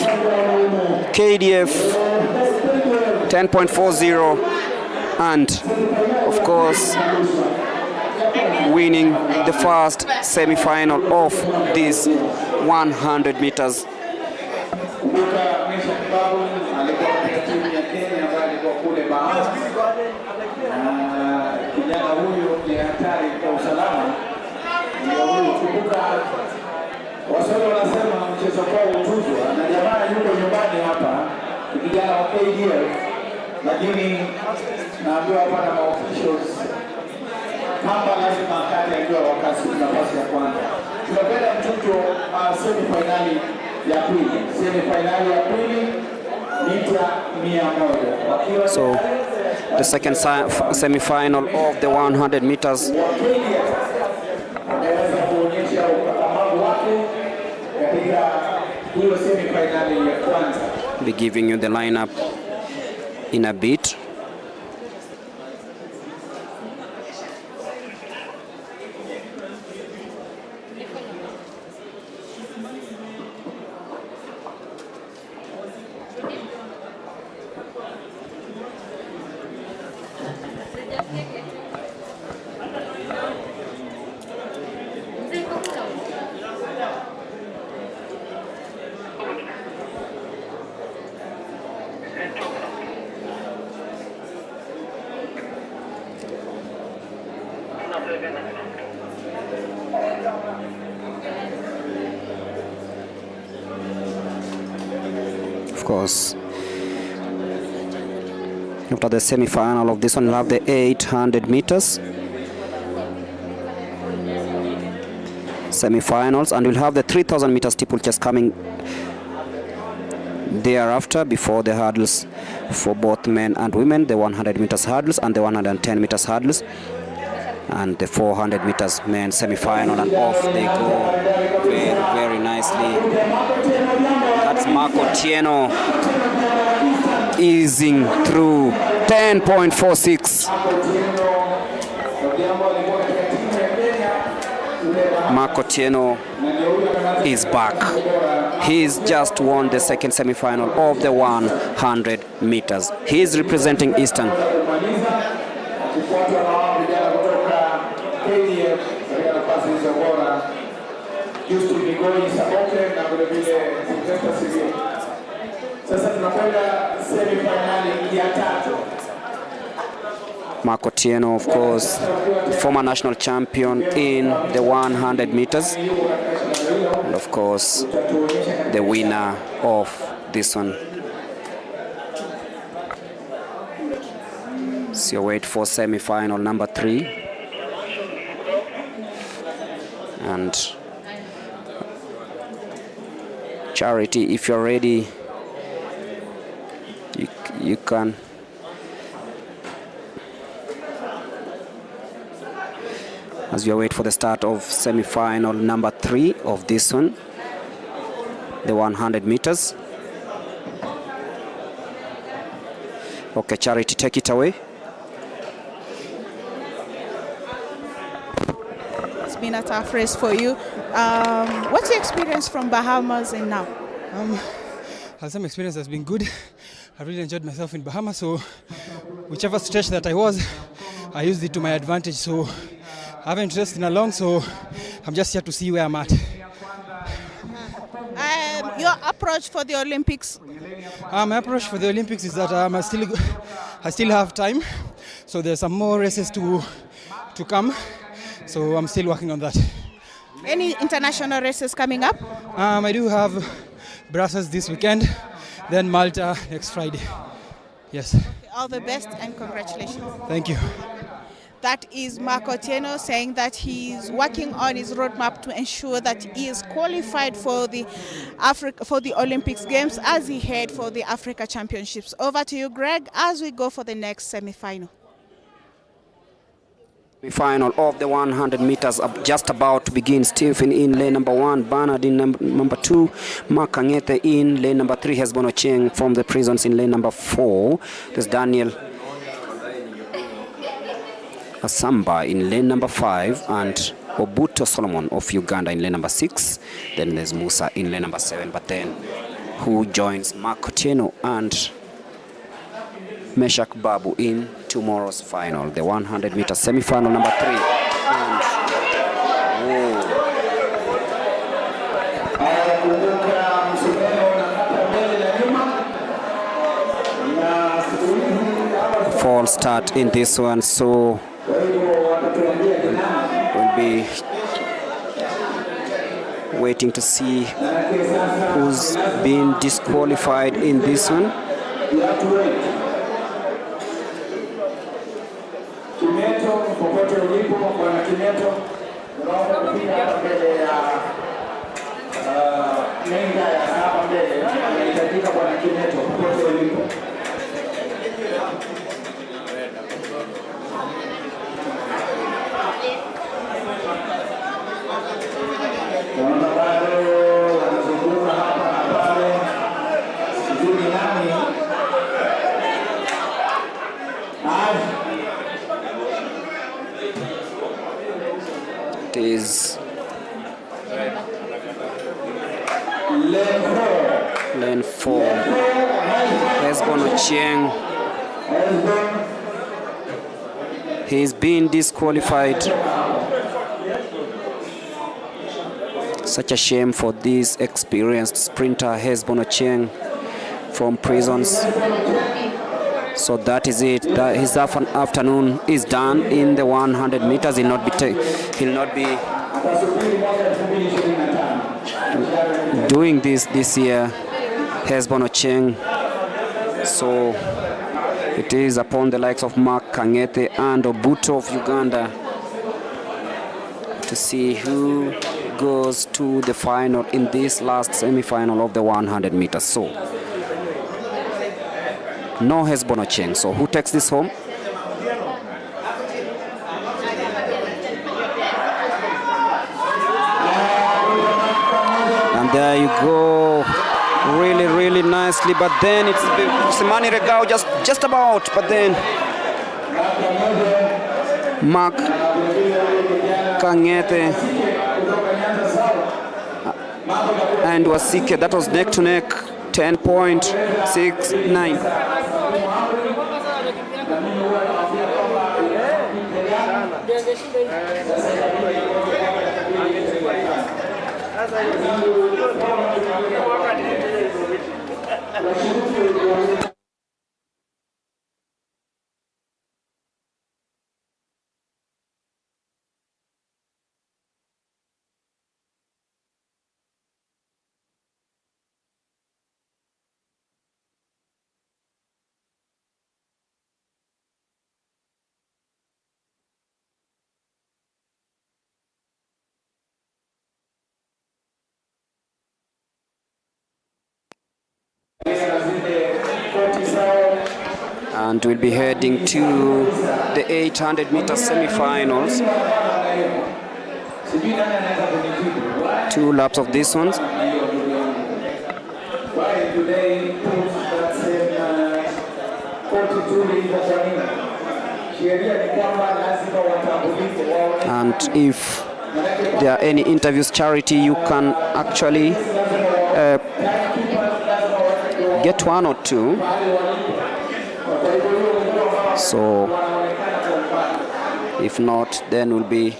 KDF, 10.40, and of course winning the first semi-final of this 100 meters. Kijana huyu ni hatari kwa usalama. Ndio huyu kumbuka, Waswahili wanasema mchezo kwa utuzwa, na jamaa yuko nyumbani hapa, kijana wa KDF, lakini naambiwa hapa na officials hapa lazima akate akiwa wakati nafasi ya kwanza. Tunapenda mchujo semi-finali ya pili. Semi-finali ya pili mita 100. So the second semi-final of the 100 meters. Be giving you the lineup in a bit. Of course, after the semi-final of this one, we'll have the 800 meters semi-finals, and we'll have the 3,000 meters steeplechase coming thereafter, before the hurdles for both men and women, the 100 meters hurdles and the 110 meters hurdles, and the 400 meters men semi-final, and off they go very nicely. That's Marco Tieno easing through 10.46. Marco Tieno is back. He's just won the second semi-final of the 100 meters. He's representing Eastern. Marco Tieno, of course, former national champion in the 100 meters, and of course the winner of this one. So you wait for semi-final number 3, and Charity, if you're ready, you you can as we wait for the start of semi-final number 3 of this one, the 100 meters. Okay, Charity, take it away. It's been a tough race for you. What's your experience from Bahamas and now? Some experience has been good. I really enjoyed myself in Bahamas, so whichever stretch that I was, I used it to my advantage. So I haven't raced in a long, so I'm just here to see where I'm at. Your approach for the Olympics? My approach for the Olympics is that I still have time, so there's some more races to come. So I'm still working on that. Any international races coming up? I do have Brussels this weekend, then Malta next Friday. Yes. All the best and congratulations. Thank you. That is Mark Otieno saying that he's working on his roadmap to ensure that he is qualified for the Olympics Games as he head for the Africa Championships. Over to you, Greg, as we go for the next semi-final. Final of the 100 meters just about to begin. Stephen in lane number 1, Bernard in number 2, Mark Kangete in lane number 3, Hesbon Ochieng from the Prisons in lane number 4. There's Daniel Asamba in lane number 5 and Obuto Solomon of Uganda in lane number 6. Then there's Musa in lane number 7. But then who joins Mark Otieno and Meshak Babu in tomorrow's final, the 100 meter semi-final number 3. And false start in this one, so we'll be waiting to see who's been disqualified in this one. Kimeto, popote ulipo bwana Kimeto, unaomba kufika hapa mbele ya menga ya hapa mbele, anahitajika bwana Kimeto, popote ulipo. Wana bado wanazunguka hapa na pale, sijui ni nani. It is lane 4. Hesbon Ochieng. He's been disqualified. Such a shame for this experienced sprinter Hesbon Ochieng from Prisons. So that is it. His afternoon is done in the 100 meters. He'll not be doing this year, Hesbon Ochieng. So it is upon the likes of Mark Kangete and Obuto of Uganda to see who goes to the final in this last semi-final of the 100 meters. So no Hesbon Ochieng. So who takes this home? And there you go. Really, really nicely. But then it's Semani Regao just about. But then Mark Kangete and Wasike. That was neck to neck. 10.69. And we'll be heading to the 800-meter semi-finals. 2 laps of this one. And if there are any interviews, Charity, you can actually get 1 or 2. So if not, then we'll be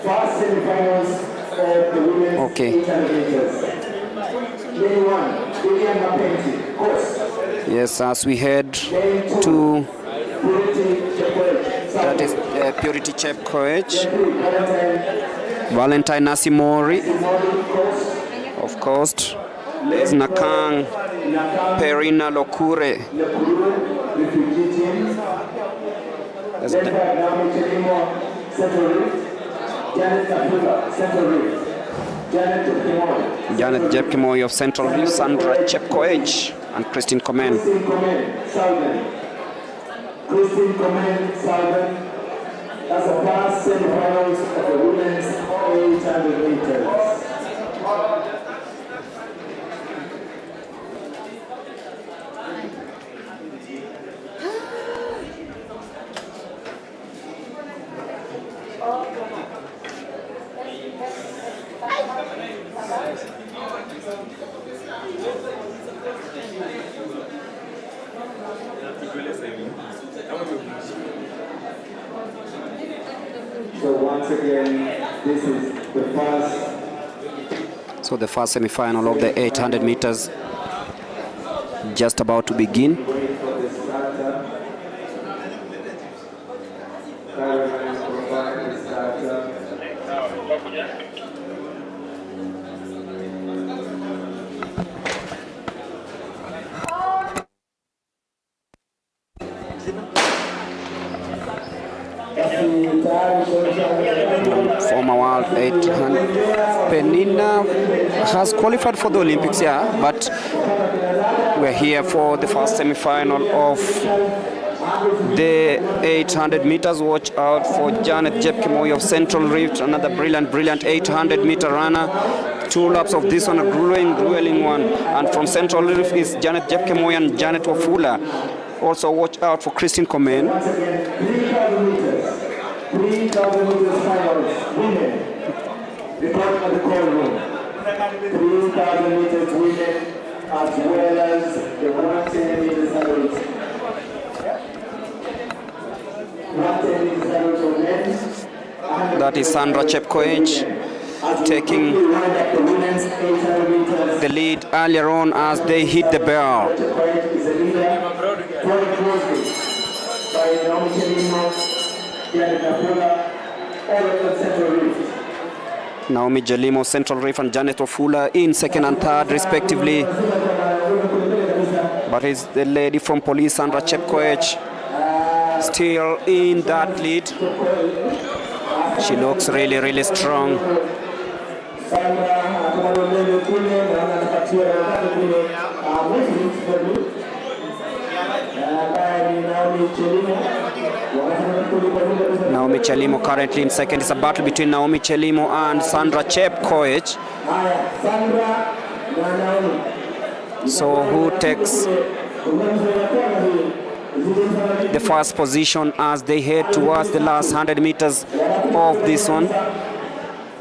First semi-finals of the women's okay. 800 meters. Lane 1, William Mapenzi, course. Yes, as we head to that is Purity Chepkoech, Valentine Nasimori, of course, there's Nakang Perina Lokure. There's Janet Jepkemoi of Central View, Sandra Chepkoech, and Christine Komen. Christine Komen, Southern, as the first semi-finals of the women's 800 meters. So once again, this is the first. So the first semi-final of the 800 meters just about to begin. Wait for the starter. Caroline provide the starter. Former world 800. Penina has qualified for the Olympics, yeah, but we're here for the first semi-final of the 800 meters. Watch out for Janet Jepkemoi of Central Rift, another brilliant 800-meter runner. 2 laps of this one, a grueling one. And from Central Rift is Janet Jepkemoi and Janet Wafula. Also watch out for Christine Komen. 3,000 meters finals, women. Report at the call room. 3,000 meters women, as well as the 110 meters hurdles. 110 meters hurdles for men. That is Sandra Chepkoech taking the lead earlier on as they hit the bell. Chepkoech is the leader. Followed closely by Naomi Chelimo, Janet Wafula, all of the Central Rift. Naomi Jelimo, Central Reef, and Janet Wafula in second and third respectively. But it's the lady from police, Sandra Chepkoech, still in that lead. She looks really strong. Naomi Chelimo currently in second. It's a battle between Naomi Chelimo and Sandra Chepkoech. So who takes the first position as they head towards the last 100 meters of this one?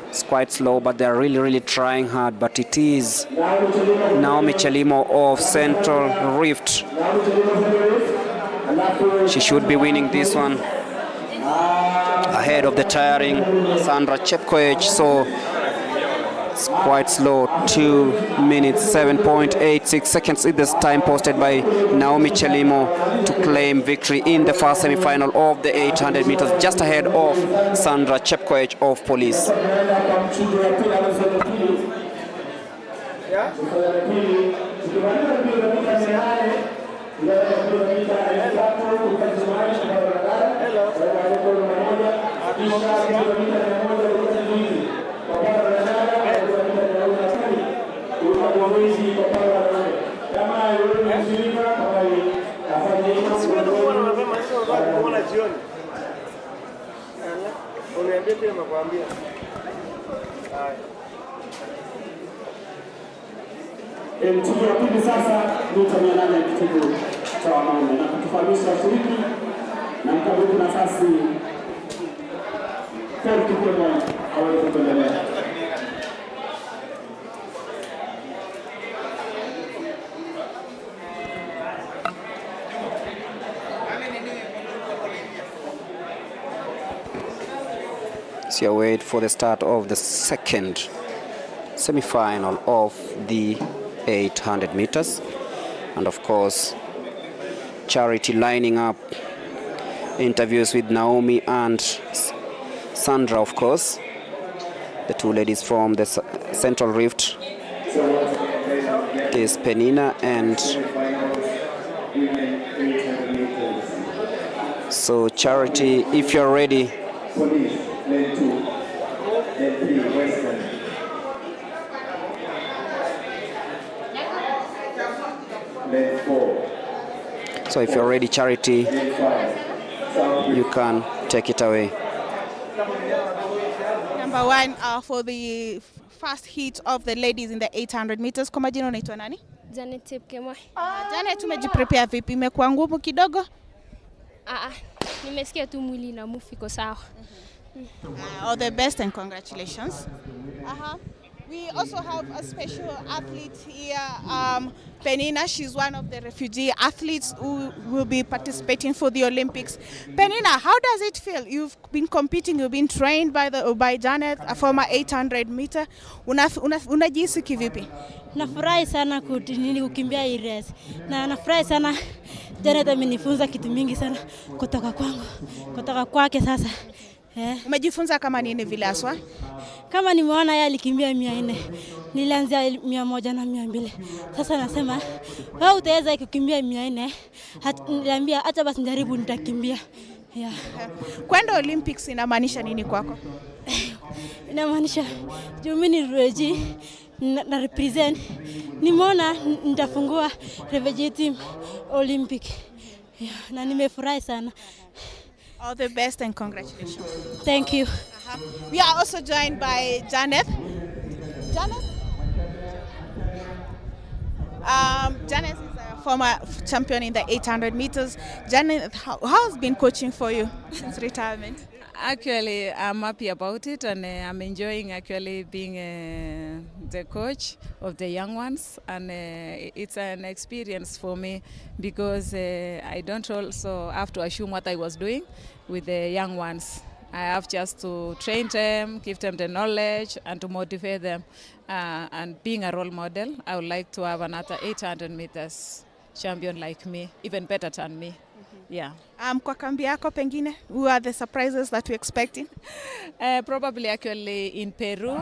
It's quite slow, but they're really trying hard. But it is Naomi Chelimo of Central Rift. She should be winning this one ahead of the tiring Sandra Chepkoech. So it's quite slow. 2 minutes 7.86 seconds is the time posted by Naomi Chelimo to claim victory in the first semi-final of the 800 meters, just ahead of Sandra Chepkoech of police. Timu ya pili sasa mita 800 kitivo cha wanaume na kutufahamisha washiriki na mkabidhi nafasi Paul Kipemo aweze kuendelea. So you wait for the start of the second semi-final of the 800 meters, and of course Charity lining up interviews with Naomi and Sandra, of course, the two ladies from the Central Rift. There's Penina and so Charity, if you're ready. Lane 2, Lane 3, Western. Lane 4. So if you're ready, Charity, you can take it away. Number one for the first heat of the ladies in the 800 meters. Kwa majina unaitwa nani? Janet Kemoi. Janet, tumejiprepare vipi? Imekuwa ngumu kidogo? Nimesikia tu mwili na move iko sawa. All the best and congratulations. We also have a special athlete here, Penina. She's one of the refugee athletes who will be participating for the Olympics. Penina, how does it feel? You've been competing, you've been trained by Janet, a former 800 meter. Unajihisi kivipi? Nafurahi sana kukimbia hii race. Na nafurahi sana Janet amenifunza kitu mingi sana kutoka kwake sasa. Umejifunza kama nini vile aswa? Kama nimeona yeye alikimbia 400. Nilianzia 100 na 200. Sasa nasema wewe utaweza kukimbia 400. Niliambia acha basi njaribu nitakimbia. Yeah. Kwenda Olympics inamaanisha nini kwako? Inamaanisha mimi ni refugee na represent. Nimeona nitafungua refugee team Olympic. Yeah, na nimefurahi sana. All the best and congratulations. Thank you. We are also joined by Janet. Janet? Janet is a former champion in the 800 meters. Janet, how has been coaching for you since retirement? Actually, I'm happy about it, and I'm enjoying actually being the coach of the young ones, and it's an experience for me because I don't also have to assume what I was doing with the young ones. I have just to train them, give them the knowledge, and to motivate them. And being a role model, I would like to have another 800 meters champion like me, even better than me. Yeah. Kwa kambi yako pengine, who are the surprises that we're expecting? Probably actually in Peru,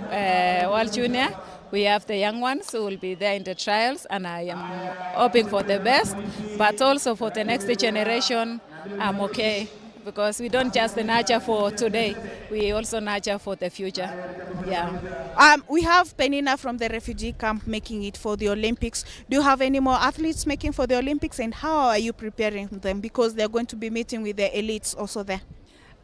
World Junior, we have the young ones who will be there in the trials, and I am hoping for the best, but also for the next generation, I'm okay. Because we don't just nurture for today, we also nurture for the future. Yeah. We have Penina from the refugee camp making it for the Olympics. Do you have any more athletes making for the Olympics, and how are you preparing them? Because they're going to be meeting with the elites also there.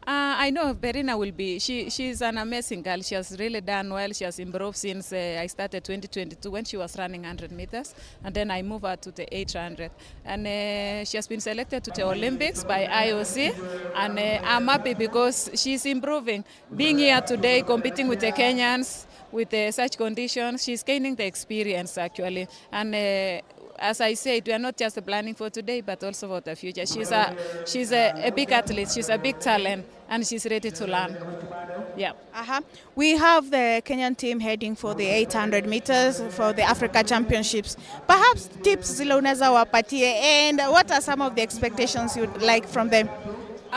I know Penina will be, she's an amazing girl. She has really done well. She has improved since I started 2022 when she was running 100 meters. And then I moved her to the 800. And she has been selected to the Olympics by IOC. And I'm happy because she's improving. Being here today, competing with the Kenyans, with such conditions, she's gaining the experience actually. And as I said, we are not just planning for today, but also for the future. She's a big athlete, she's a big talent, and she's ready to learn. Yeah. We have the Kenyan team heading for the 800 meters for the Africa Championships. Perhaps tips zile unaweza wapatie, and what are some of the expectations you'd like from them?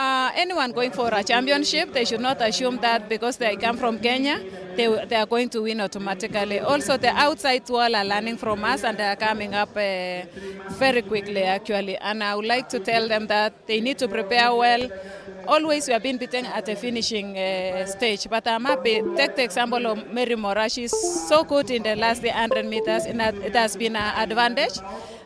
Anyone going for a championship, they should not assume that because they come from Kenya, they are going to win automatically. Also, the outside world are learning from us and they are coming up very quickly, actually. And I would like to tell them that they need to prepare well. Always we have been beaten at the finishing stage, but I'm happy. Take the example of Mary Mora. She's so good in the last 100 meters, and it has been an advantage.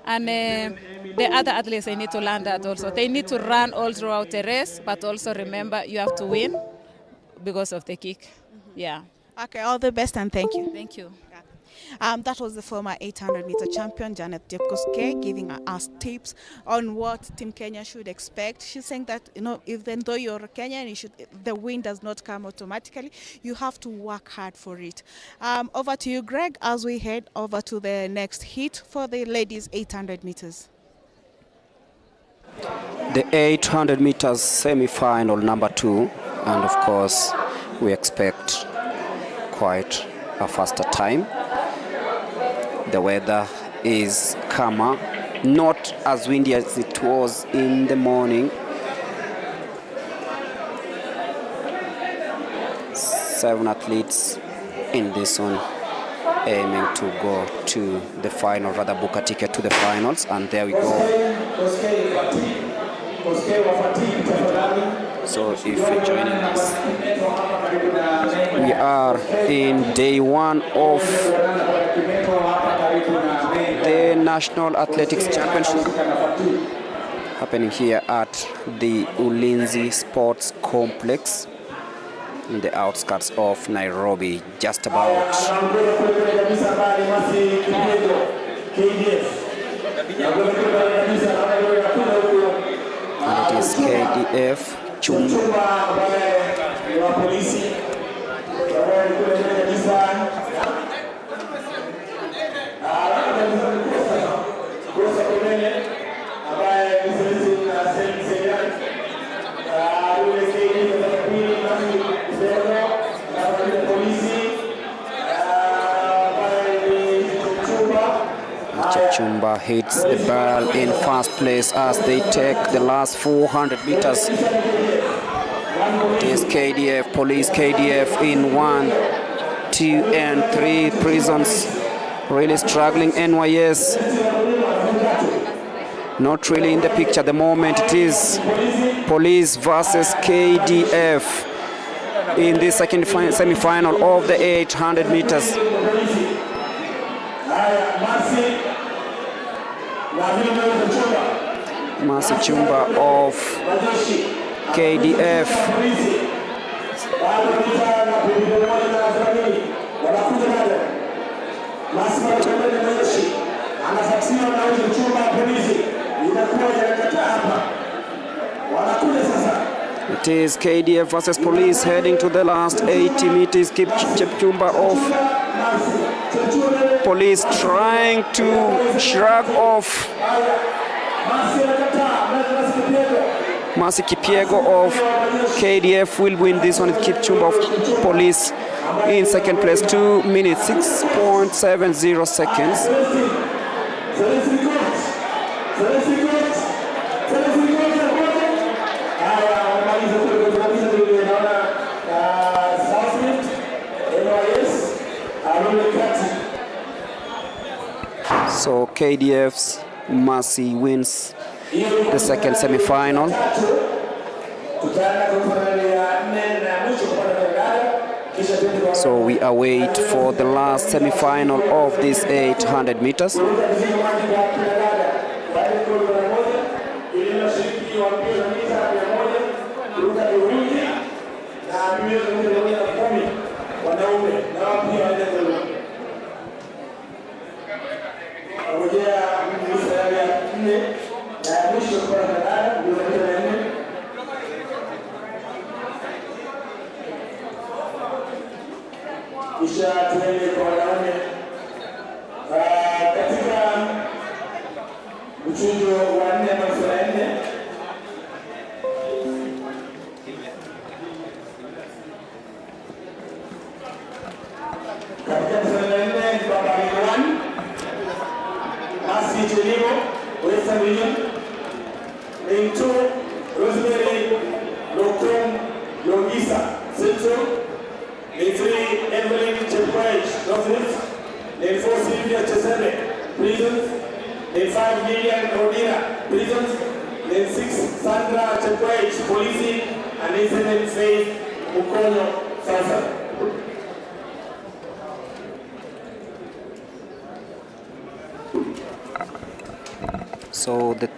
And the other athletes, they need to learn that also. They need to run all throughout the race, but also remember you have to win because of the kick. Yeah. Okay, all the best and thank you. Thank you. That was the former 800-meter champion, Janet Jepkoskei, giving us tips on what Team Kenya should expect. She's saying that, even though you're Kenyan, the win does not come automatically. You have to work hard for it. Over to you, Greg, as we head over to the next heat for the ladies 800 meters. The 800 meters semi-final number 2, and of course, we expect quite a faster time. The weather is calmer, not as windy as it was in the morning. 7 athletes in this one aiming to go to the final, rather book a ticket to the finals, and there we go. So if you're joining us, we are in day 1 of the National Athletics Championship happening here at the Ulinzi Sports Complex in the outskirts of Nairobi, just about. And it is KDF Chumba. Chumba hits the ball in first place as they take the last 400 meters. It is KDF, Police KDF in 1, 2, and 3 prisons. Really struggling. NYS not really in the picture at the moment. It is Police versus KDF in the second semi-final of the 800 meters. Mercy Chumba of KDF. It is KDF versus Police heading to the last 80 meters. Keep Chumba of Police trying to shrug off Mercy Kipiego of KDF will win this one. Kipchumba of Police in second place, 2 minutes 6.70 seconds. So KDF's Mercy wins the second semi-final. So we await for the last semi-final of this 800 meters. Kisha tuende kwa wanaume katika mchujo wa 4 na 4. Katika 4 baba Iwan Mercy Chelimo Western Region. In 2 Rosemary 5, Lilian Odira, prisons. Lane 6, Sandra Chekwech, police. And lane 7, Faith Mukonyo, Salsa. So the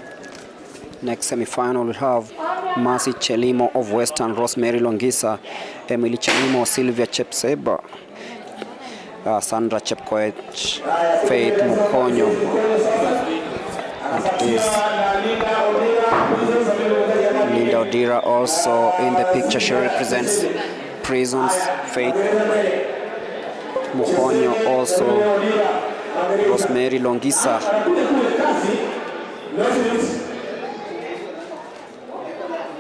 next semi-final will have Mercy Chelimo of Western, Rosemary Longisa, Emily Chelimo, Sylvia Chepseba, Sandra Chepkoech, Faith Mukonyo. And this Linda Odira also in the picture. She represents prisons. Faith Mukonyo also. Rosemary Longisa.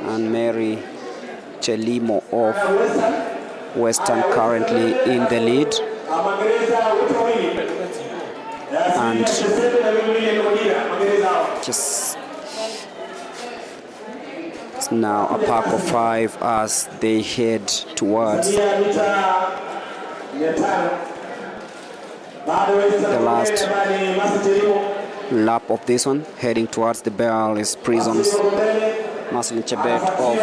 And Mary Chelimo of Western currently in the lead. And just it's now a pack of 5 as they head towards the last lap of this one. Heading towards the bell is Prisons. Marcelin Chebet of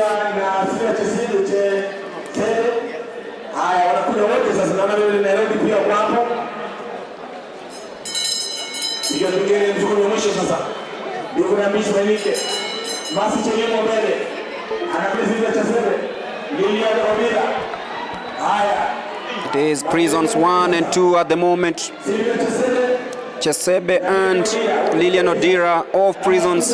it is Prisons 1 and 2 at the moment. Chesebe and Lilian Odira of Prisons.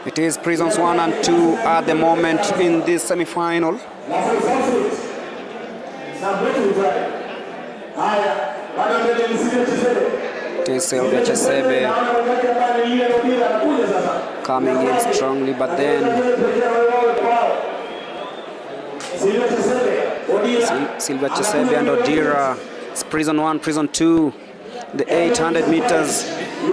It is Prisons 1 and 2 at the moment in this semi-final. It is Sylvia Chesebe coming in strongly, but then Sylvia Chesebe and Odira. It's Prison 1, Prison 2. The 800 meters.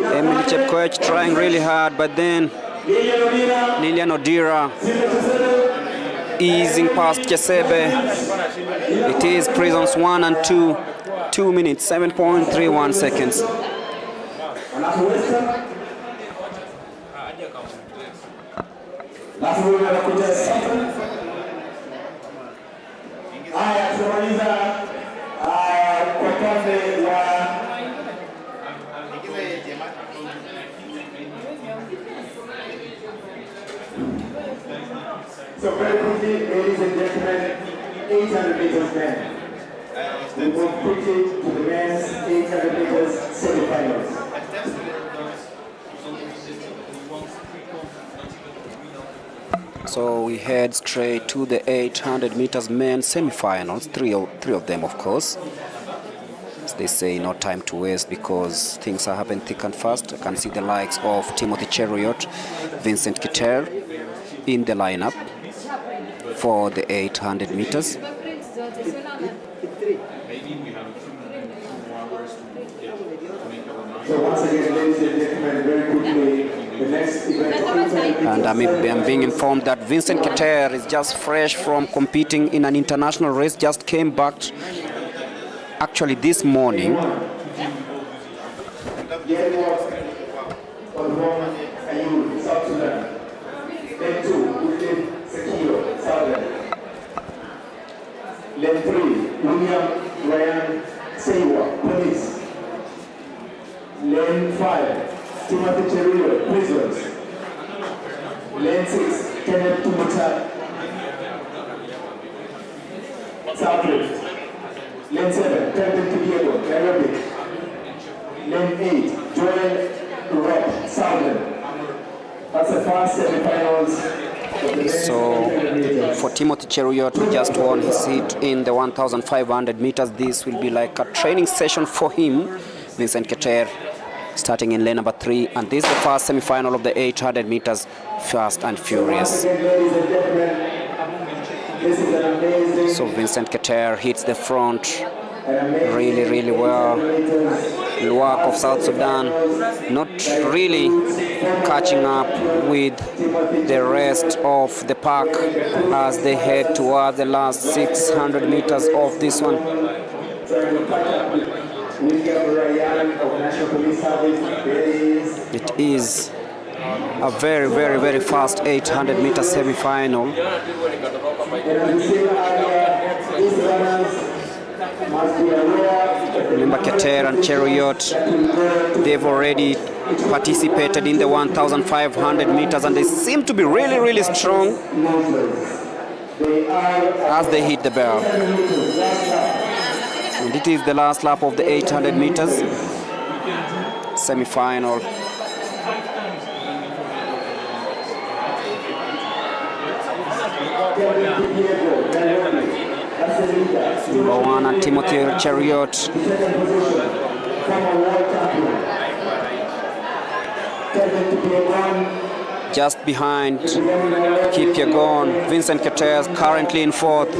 Emily Chepkoech trying really hard, but then Lilian Odira easing past Chesebe. It is Prisons 1 and 2. 2 minutes, 7.31 seconds. So very quickly, ladies and gentlemen, 800 meters men. We move quickly to the men's 800 meters semi-finals. So we head straight to the 800 meters men semi-finals, three of them of course. As they say, no time to waste because things are happening thick and fast. I can see the likes of Timothy Cheruiyot, Vincent Kiter in the lineup for the 800 meters. So once again, ladies and gentlemen, very quickly, the next event. And I'm being informed that Vincent Kiter is just fresh from competing in an international race, just came back actually this morning. Lane 3, William Ryan Sewa, police. Lane 5, Timothy Cheruiyot, prisons. Lane 6, Kenneth Tumata, Southlift. Lane 7, Kelvin Kibiego, Nairobi. Lane 8, Joel Rock, Southern. That's the first semi-finals. So for Timothy Cheruiyot, who just won his seat in the 1,500 meters, this will be like a training session for him. Vincent Kiter starting in lane number 3, and this is the first semi-final of the 800 meters, fast and furious. So Vincent Kiter hits the front really well. Luak of South Sudan not really catching up with the rest of the pack as they head towards the last 600 meters of this one. trying to catch up with William Ryan of National Police Service. There he is. It is a very, very, very fast 800-meter semi-final. And as we said earlier, these runners must be aware. Remember, Keter and Chariot, they've already participated in the 1,500 meters, and they seem to be really, really strong as they hit the bell. And it is the last lap of the 800 meters semi-final. Number 1 and Timothy Chariot. Just behind Kipyegon. Vincent Keter currently in 4th.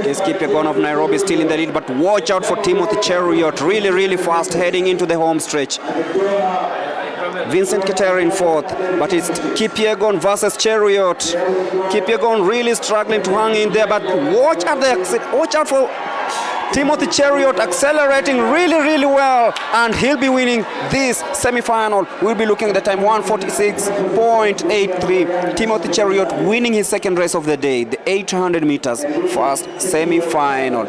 Yes, Kipyegon of Nairobi still in the lead, but watch out for Timothy Chariot. Really, really fast heading into the home stretch. Vincent Keter in 4th, but it's Kipyegon versus Chariot. Kipyegon really struggling to hang in there, but watch out the exit. Watch out for Timothy Chariot accelerating really, really well, and he'll be winning this semi-final. We'll be looking at the time 1:46.83. Timothy Chariot winning his second race of the day, the 800 meters first semi-final.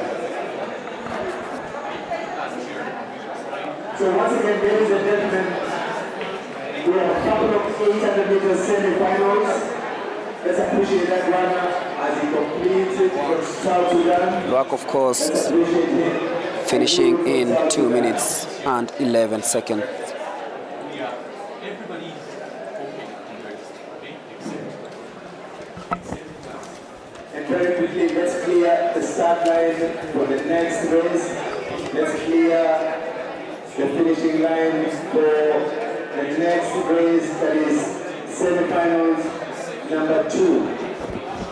So once again, ladies and gentlemen, we have a couple of 800 meters semi-finals. Let's appreciate that runner as he completes it from South Sudan. Luck, of course, finishing in 2 minutes and 11 seconds. And very quickly, let's clear the start line for the next race. Let's clear the finishing line for the next race, that is semi-finals number 2.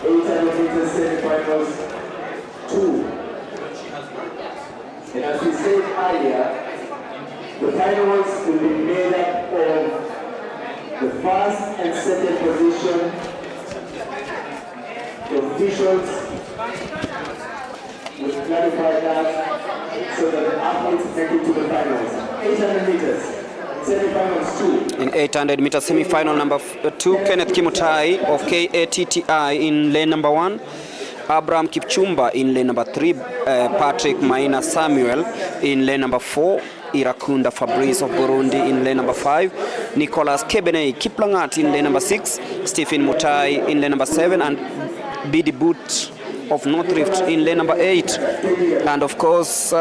800 meters semi-finals 2. And as we said earlier, the finals will be made up of the first and second position. The officials will clarify that so that the athletes make it to the finals. 800 meters. Semi-finals 2. In 800 meter semi-final number 2, Kenneth Kimutai of KATTI in lane number 1. Abraham Kipchumba in lane number 3. Patrick Maina Samuel in lane number 4. Irakunda Fabrice of Burundi in lane number 5. Nicholas Kebenei Kiplangat in lane number 6. Stephen Mutai in lane number 7. And Bidi Boot of North Rift in lane number 8. And of course,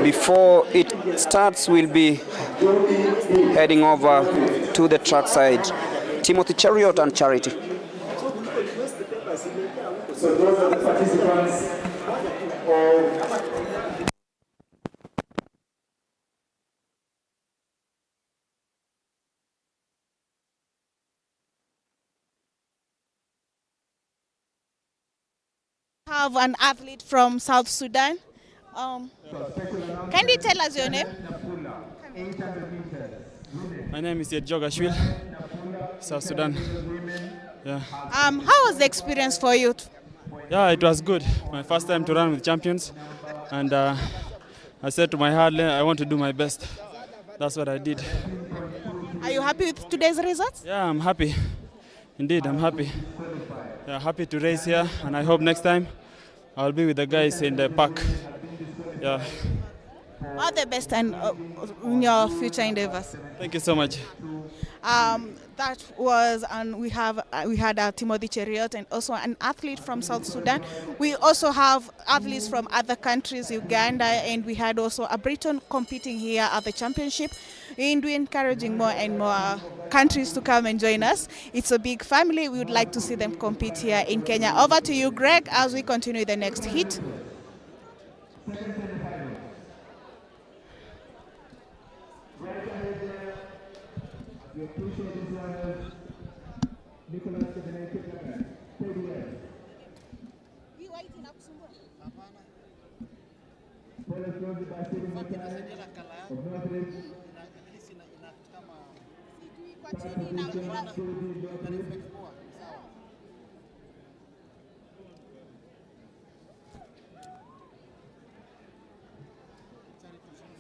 before it starts, we'll be heading over to the track side. Timothy Chariot and Charity. So those are the participants of Have an athlete from South Sudan. Can you tell us your name? My name is Jogashwil, South Sudan. Yeah. How was the experience for you? Yeah, it was good. My first time to run with champions, and I said to my heart, I want to do my best. That's what I did. Are you happy with today's results? Yeah, I'm happy. Indeed, I'm happy. Yeah, happy to race here, and I hope next time I'll be with the guys in the park. Yeah. All the best and in your future endeavors. Thank you so much. That was, and we had Timothy Chariot and also an athlete from South Sudan. We also have athletes from other countries, Uganda, and we had also a Briton competing here at the championship. And we're encouraging more and more countries to come and join us. It's a big family. We would like to see them compete here in Kenya. Over to you, Greg, as we continue the next heat.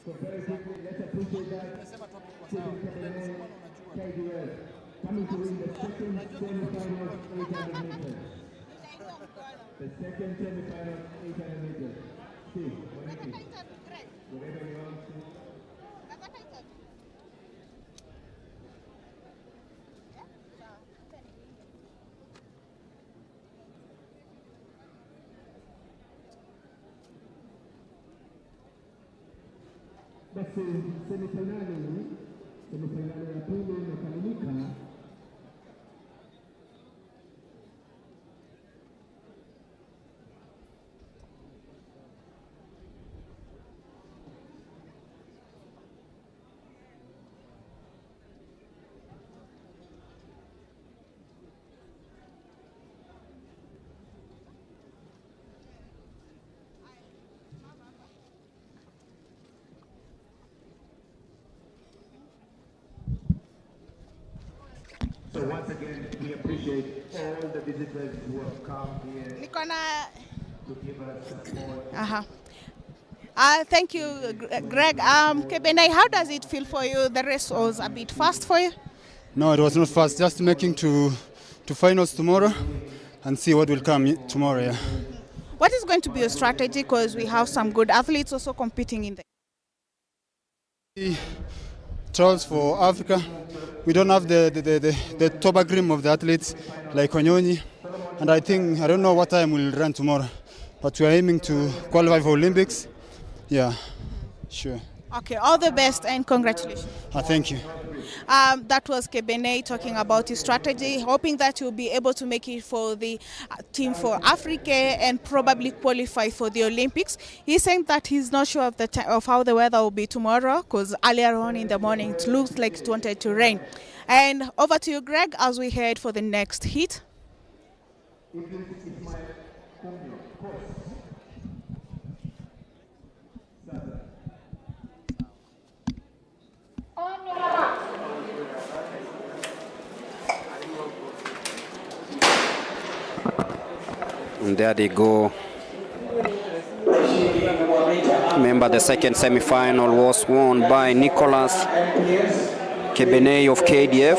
So very quickly, let's appreciate that. Coming to win the second semi-final 800 meters. The second semi-final 800 meters. Steve, what do you think? Whatever you want to. Basi semifinali ya pili imekamilika. So once again, we appreciate all the visitors who have come here to give us support. Thank you, Greg. Kebenai, how does it feel for you? The race was a bit fast for you? No, it was not fast. Just making to finals tomorrow and see what will come tomorrow. Yeah. What is going to be your strategy? Because we have some good athletes also competing in the trials for Africa. We don't have the top grim of the athletes like Onyonyi, and I don't know what time we'll run tomorrow, but we are aiming to qualify for Olympics. Yeah, sure. Okay, all the best and congratulations. Thank you. That was Kebene talking about his strategy, hoping that he'll be able to make it for the team for Africa and probably qualify for the Olympics. He's saying that he's not sure of how the weather will be tomorrow because earlier on in the morning it looks like it wanted to rain. And over to you, Greg, as we head for the next heat. And there they go. Remember, the second semi-final was won by Nicholas Kebene of KDF.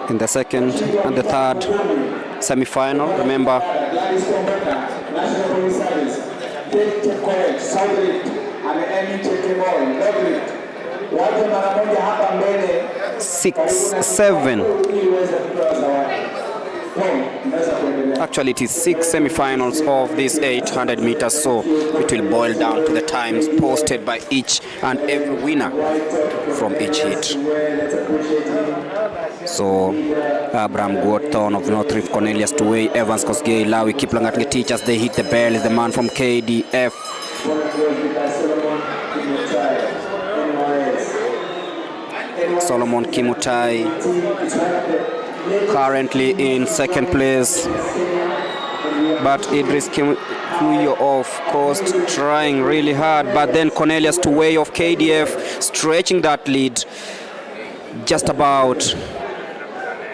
In the second and the third semi-final, remember, 6-7. Actually, it is 6 semi-finals of these 800 meters, so it will boil down to the times posted by each and every winner from each heat. So Abraham Gorton of North Rift, Cornelius Tuwei, Evans Kosgei, Lawi Kiplangat teachers, they hit the bell, is the man from KDF. Solomon Kimutai currently in second place, but Idris Kuyo of Coast trying really hard, but then Cornelius Tuwei of KDF stretching that lead just about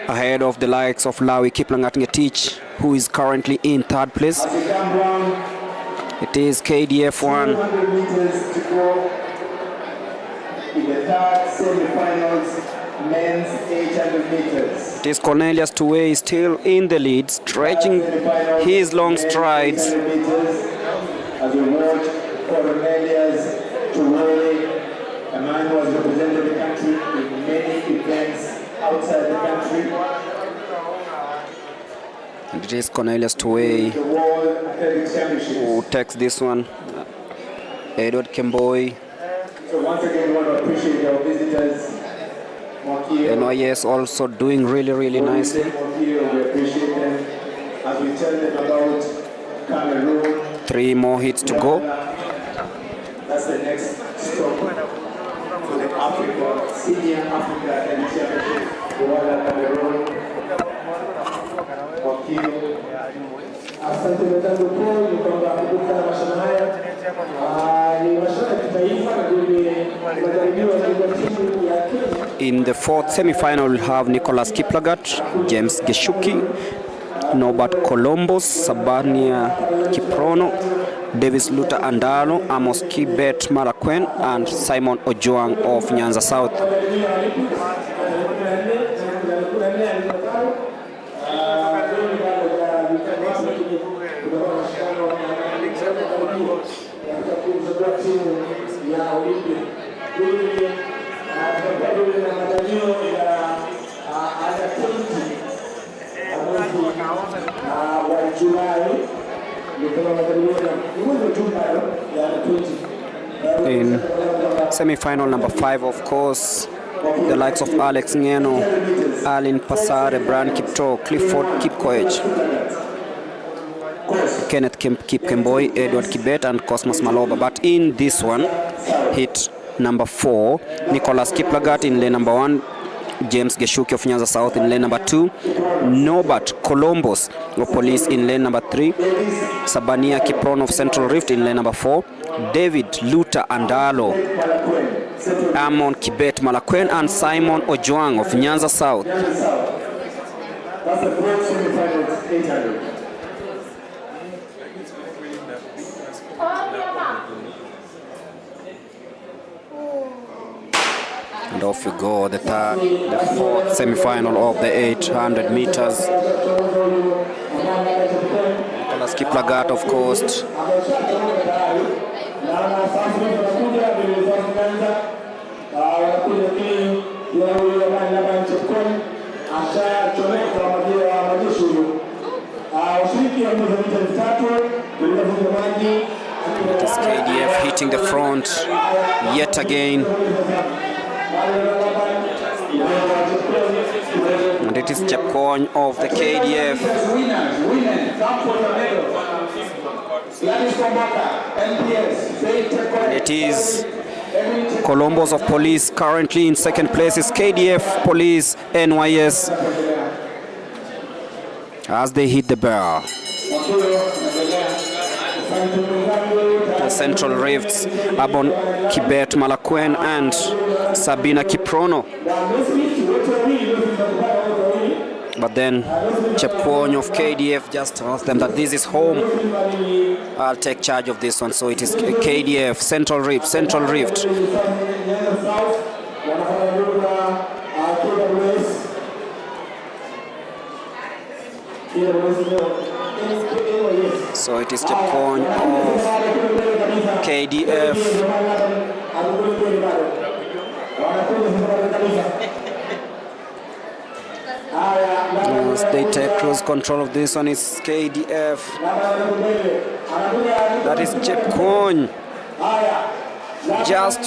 ahead of the likes of Lawi Kiplangat who is currently in third place. It is KDF 1. 200 meters to go in the third semi-finals, men's 800 meters. It is Cornelius Tuwei still in the lead, stretching his long strides. As we watch Cornelius Tuwei, a man who has represented the country in many events outside the country. And it is Cornelius Tuwei who takes this one. Edward Kemboi. So once again, we want to appreciate our visitors. NYS also doing really nicely. We appreciate them as we tell them about Cameroon. 3 more hits to go. That's the next stop for the Africa, Senior Africa and Championship. Cameroon. Asante mwenzangu Paul, ni kwamba kumbuka mashindano haya ni mashindano ya kitaifa na ndio majaribio ya timu ya Kenya. In the fourth semi-final, we'll have Nicholas Kiplagat, James Geshuki, Norbert Columbus, Sabania Kiprono, Davis Luther Andalo, Amos Kibet Malakwen, and Simon Ojuang of Nyanza South. In semi-final number 5, of course, the likes of Alex Ngeno, Alin Pasare, Brian Kipto, Clifford Kipkoech, Kenneth Kipkemboi, Edward Kibet, and Cosmos Maloba. But in this one, hit number 4, Nicholas Kiplagat in lane number 1, James Geshuki of Nyanza South in lane number 2, Norbert Columbus of Police in lane number 3, Sabania Kipron of Central Rift in lane number 4, David Luther Andalo, Amon Kibet Malakwen, and Simon Ojuang of Nyanza South. That's the fourth semi-final, 800. And off you go, the fourth semi-final of the 800 meters. Nicholas Kiplagat, of course. It is KDF hitting the front yet again. And it is Chepkony of the KDF. And it is Columbus of Police currently in second place. Is KDF Police NYS as they hit the bar. The Central Rifts, Abon Kibet Malakwen and Sabina Kiprono. But then Chepkony of KDF just tells them that this is home. I'll take charge of this one. So it is KDF, Central Rift, Central Rift. So it is Chepkony of KDF. As they take close control of this one, is KDF. That is Chepkony just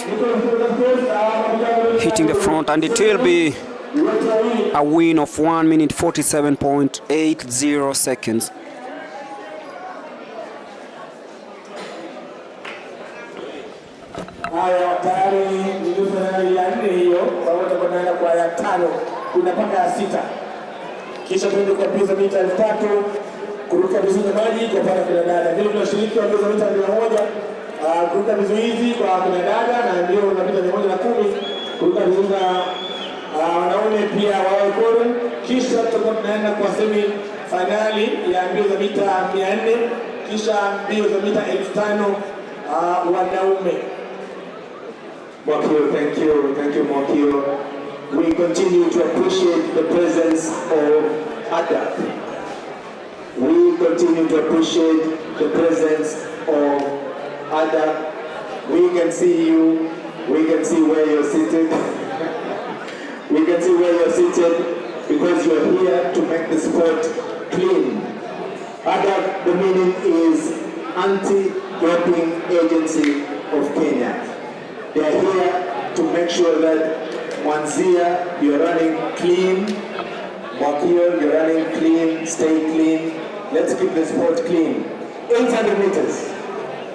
hitting the front, and it will be a win of 1 minute 47.80 seconds. Haya tayari ndio finali ya 4 hiyo, pamoja kwenda kwa ya 5, kuna paka ya 6. Kisha tuende kwa mbio za mita 3000 kuruka vizuizi maji kwa paka kina dada. Vile tunashiriki kwa mbio za mita 100 kuruka vizuizi kwa kina dada, na ndio na mita 110 kuruka vizuizi wanaume pia wao koru. Kisha tutakuwa tunaenda kwa semi finali ya mbio za mita 400, kisha mbio za mita 5000 wanaume. Mokio, thank you, Mokio. We continue to appreciate the presence of ADAP. We continue to appreciate the presence of ADAP. We can see you, we can see where you're seated. We can see where you're seated because you're here to make the sport clean. ADAP, the meaning is Anti-Doping Agency of Kenya. They are here to make sure that Mwanzia, you're running clean. Mokio, you're running clean, stay clean. Let's keep the sport clean. 800 meters.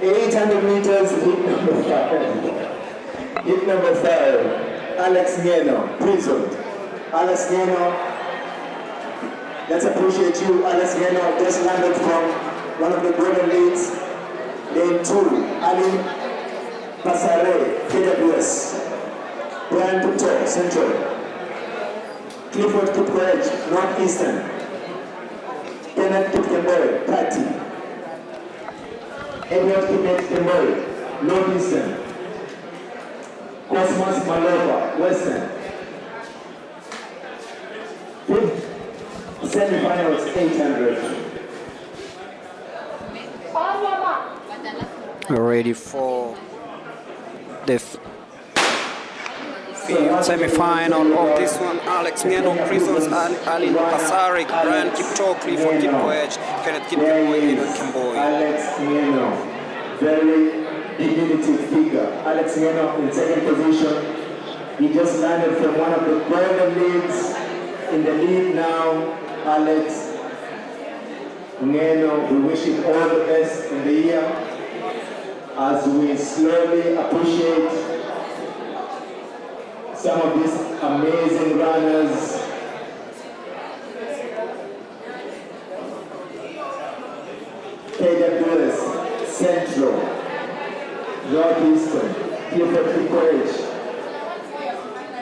800 meters, hit number 5. Hit number 5. Alex Ngeno, prisoned. Alex Ngeno, let's appreciate you. Alex Ngeno just landed from one of the golden leads. Lane 2, Ali Pasare, KWS. Brian Kupto, Central. Clifford Kipkoech, Northeastern. Kenneth Kipkemboi, Kati. Edward Kipkemboi, Northeastern. Cosmos Malova, Western. Fifth, semi-finals 800. We're ready for the semi-final of this one. Alex Ngeno, Prisons, Ali Pasarik, Brian Kipto, Clifford Kipkoech, Kenneth Kipkemboi, Edward Kemboi. Alex Ngeno, very diminutive figure. Alex Ngeno in second position. He just landed from one of the golden leads. In the lead now, Alex Ngeno. We wish him all the best in the year as we slowly appreciate some of these amazing runners. KWS, Central, Northeastern, Clifford Kipkoech,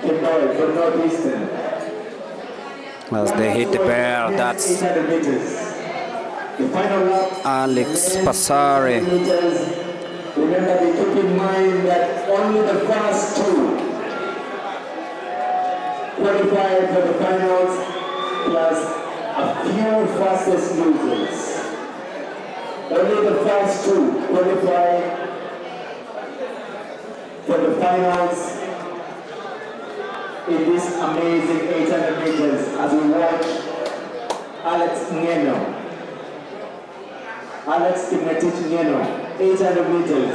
Kemboi from Northeastern. As they hit the bell, that's Alex Pasare. Remember, they keep in mind that only the first two qualify for the finals, plus a few fastest losers. Only the first two qualify for the finals in this amazing 800 meters as we watch Alex Ngeno. Alex Ngeno, 800 meters.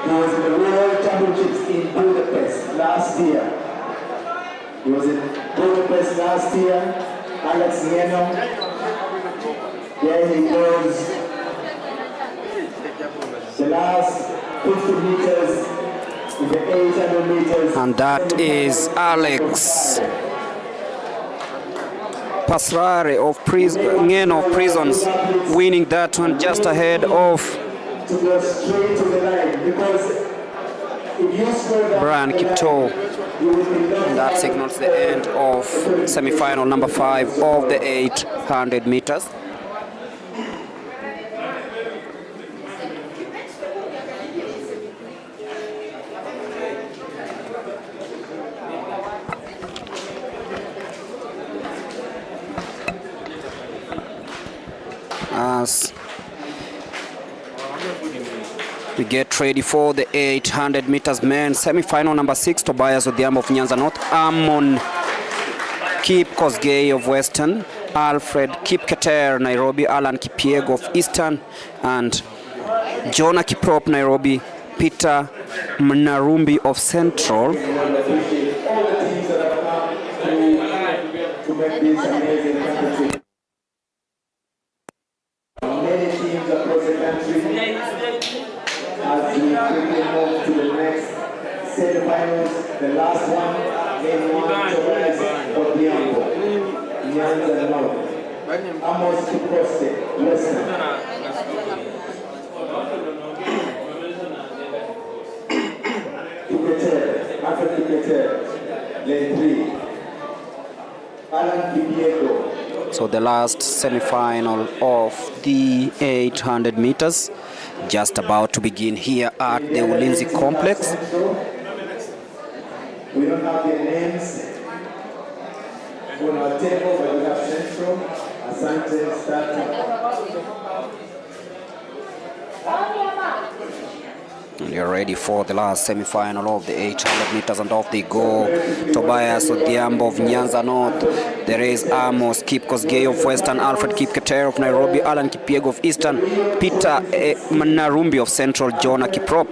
He was in the World Championships in Budapest last year. He was in Budapest last year. Alex Ngeno. There he goes. The last 50 meters in the 800 meters. And that is Alex Pasrare of Ngeno of Prisons winning that one just ahead of Brian Kipto. And that signals the end of semi-final number 5 of the 800 meters. As we get ready for the 800 meters men semi-final number 6, Tobias Odhiambo of Nyanza North, Amon Kip Kosgei of Western, Alfred Kipketer Nairobi, Alan Kipiego of Eastern, and Jonah Kiprop Nairobi, Peter Mnarumbi of Central. As we quickly move to the next semi-finals, the last one, game 1, Tobias Odhiambo, Nyanza North, Amos Kipkoste, Western. Kipketer, Alfred Kipketer, lane 3, Alan Kipiego. So the last semi-final of the 800 meters just about to begin here at the Ulinzi complex. We don't have their names on our table, but we have Central, Asante, starting. And you're ready for the last semi-final of the 800 meters, and off they go. Tobias Odhiambo of Nyanza North. There is Amos Kip Kosgei of Western, Alfred Kipketer of Nairobi, Alan Kipiego of Eastern, Peter Mnarumbi of Central, Jonah Kiprop.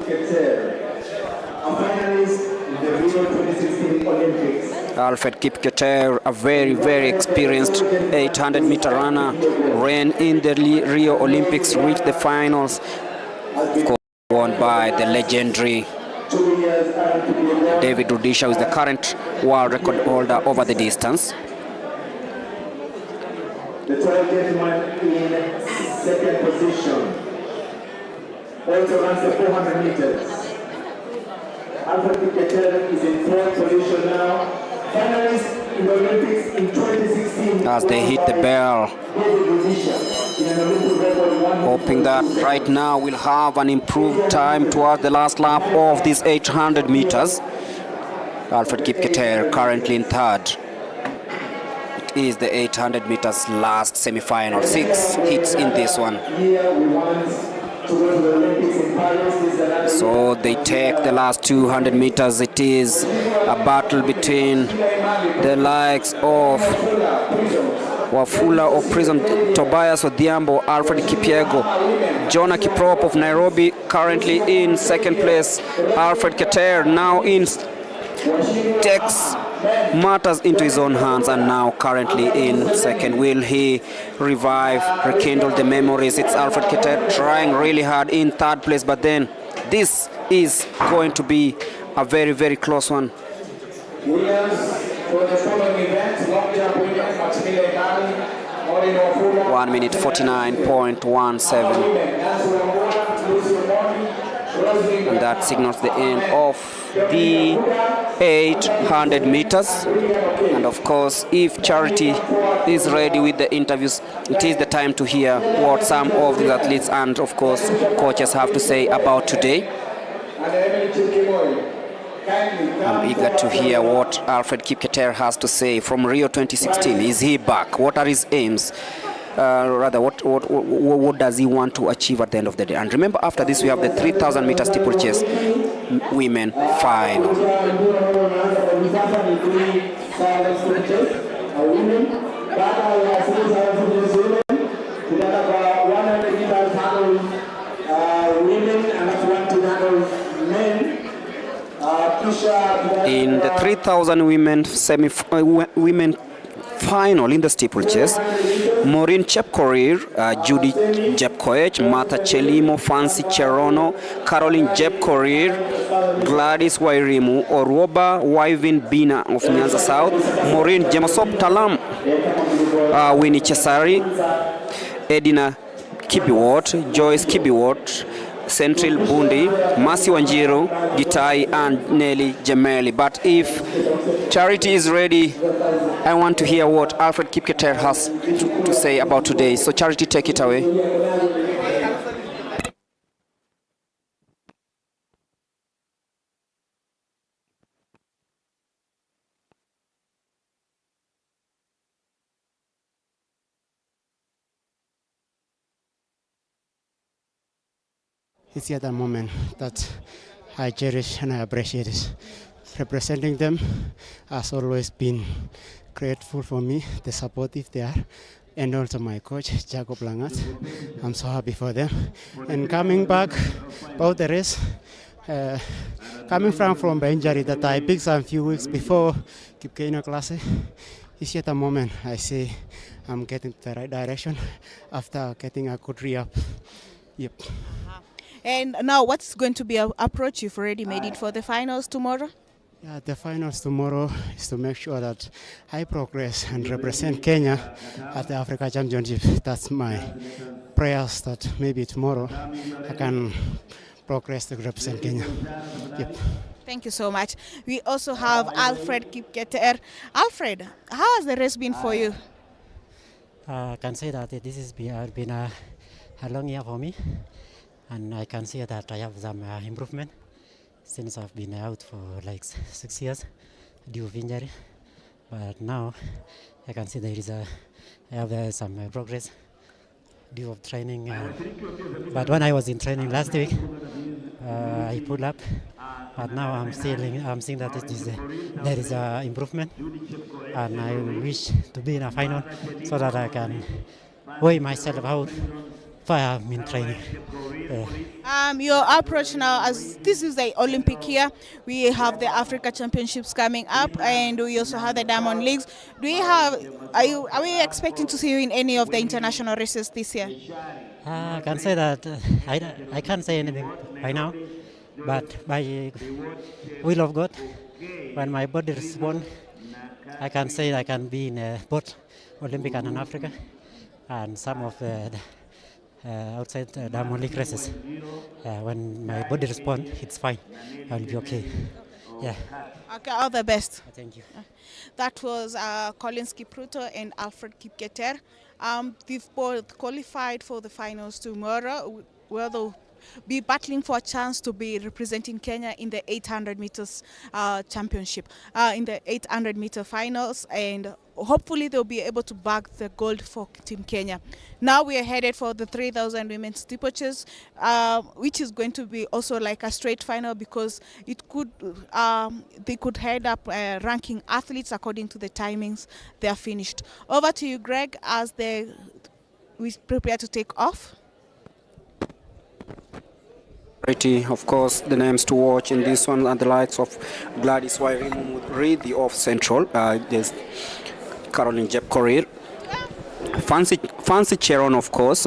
Alfred Kipketer, a very, very experienced 800-meter runner, ran in the Rio Olympics, reached the finals, of course, won by the legendary David Rudisha, who is the current world record holder over the distance. The 12 gentlemen in second position. Also runs the 400 meters. Alfred Kipketer is in fourth position now. Finalist in the Olympics in 2016. As they hit the bell, hoping that right now we'll have an improved time towards the last lap of these 800 meters. Alfred Kipketer currently in third. It is the 800 meters last semi-final. 6 hits in this one. So they take the last 200 meters. It is a battle between the likes of Wafula of Prison, Tobias Odhiambo, Alfred Kipyego, Jonah Kiprop of Nairobi currently in second place. Alfred Keter now in takes matters into his own hands and now currently in second. Will he revive, rekindle the memories? It's Alfred Keter trying really hard in third place, but then this is going to be a very, very close one. For the following event, long jump winner Maximilian Nani, 1 minute 49.17. And that signals the end of the 800 meters. And of course, if Charity is ready with the interviews, it is the time to hear what some of the athletes and of course coaches have to say about today. I'm eager to hear what Alfred Kipketer has to say from Rio 2016. Is he back? What are his aims? What does he want to achieve at the end of the day? And remember, after this, we have the 3,000 meter steeplechase women final. In the 3,000 women women final in the steeplechase, Maureen Chepkorir, Judy Jepkoech, Martha Chelimo, Fancy Cherono, Caroline Jepkorir, Gladys Wairimu, Oroba Wyvin Bina of Nyanza South, Maureen Jemasop Talam, Winnie Chesari, Edina Kibiwot, Joyce Kibiwot, Central Bundi, Masi Wanjiru, Gitai, and Nelly Gemeli. But if Charity is ready, I want to hear what Alfred Kipketer has to say about today. So Charity, take it away. It's yet a moment that I cherish and I appreciate it. Representing them has always been grateful for me, the supportive they are, and also my coach, Jacob Langat. I'm so happy for them. And coming back about the race, coming from the injury that I picked some few weeks before Kipkeino Classic, it's yet a moment I say I'm getting the right direction after getting a good re-up. Yep. And now, what's going to be our approach? You've already made it for the finals tomorrow? Yeah, the finals tomorrow is to make sure that I progress and represent Kenya at the Africa Championship. That's my prayers that maybe tomorrow I can progress to represent Kenya. Yep. Thank you so much. We also have Alfred Kipketer. Alfred, how has the race been for you? I can say that this has been a long year for me. And I can see that I have some improvement since I've been out for like 6 years due to injury. But now I can see I have some progress due to training. But when I was in training last week, I pulled up. But now I'm seeing that there is improvement, and I wish to be in a final so that I can weigh myself out. I'm in training. Your approach now, as this is the Olympic year, we have the Africa Championships coming up, and we also have the Diamond Leagues. Are we expecting to see you in any of the international races this year? I can say that I can't say anything right now, but by will of God, when my body responds, I can say I can be in both Olympic and in Africa, and some of outside Diamond League races. When my body responds, it's fine. I'll be okay. Yeah. Okay, all the best. Thank you. That was Collins Kipruto and Alfred Kipketer. They've both qualified for the finals tomorrow, where they'll be battling for a chance to be representing Kenya in the 800 meters championship, in the 800 meter finals, and hopefully they'll be able to bag the gold for Team Kenya. Now we are headed for the 3,000 women's steeplechase, which is going to be also like a straight final, because it could they could head up ranking athletes according to the timings they are finished. Over to you, Greg, as we prepare to take off. Of course, the names to watch in this one are the likes of Gladys Wairimu, the off Central. There's Caroline Jeb Korir, Fancy Cheron, of course,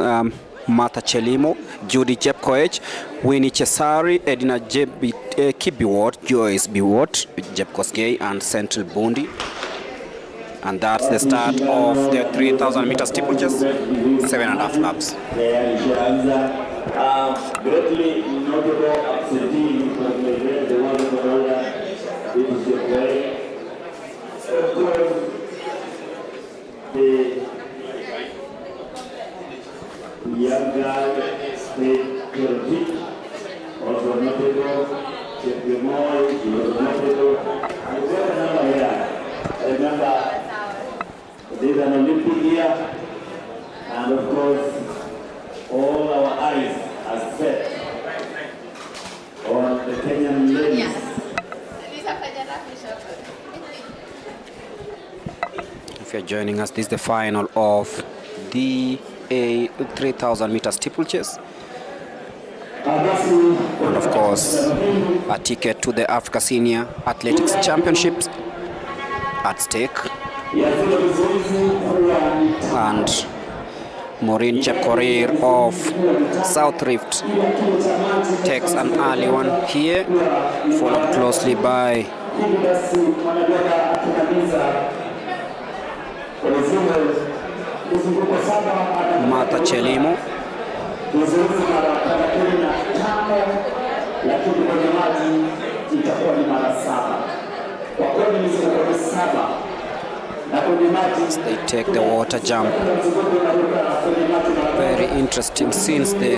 Martha Chelimo, Judy Jeb Koech, Winnie Chesari, Edina Jeb Kibiwot, Joyce Biwot, Jeb Kosgei, and Central Bundi. And that's the start of the 3,000 meter steeplechase, 7.5 laps. Greatly notable absentee because the one of the order is the play. Of course, the young guy, the also notable. The Moy, he was notable. And there's another here. Remember, this is an Olympic year, and of course, all our eyes are set on the Kenyan ladies. If you're joining us, this is the final of the 3,000 meter steeplechase. And of course, a ticket to the Africa Senior Athletics Championships at stake. And Maureen Chepkorir of South Rift takes an early one here, followed closely by Martha Chelimo. They take the water jump. Very interesting, since the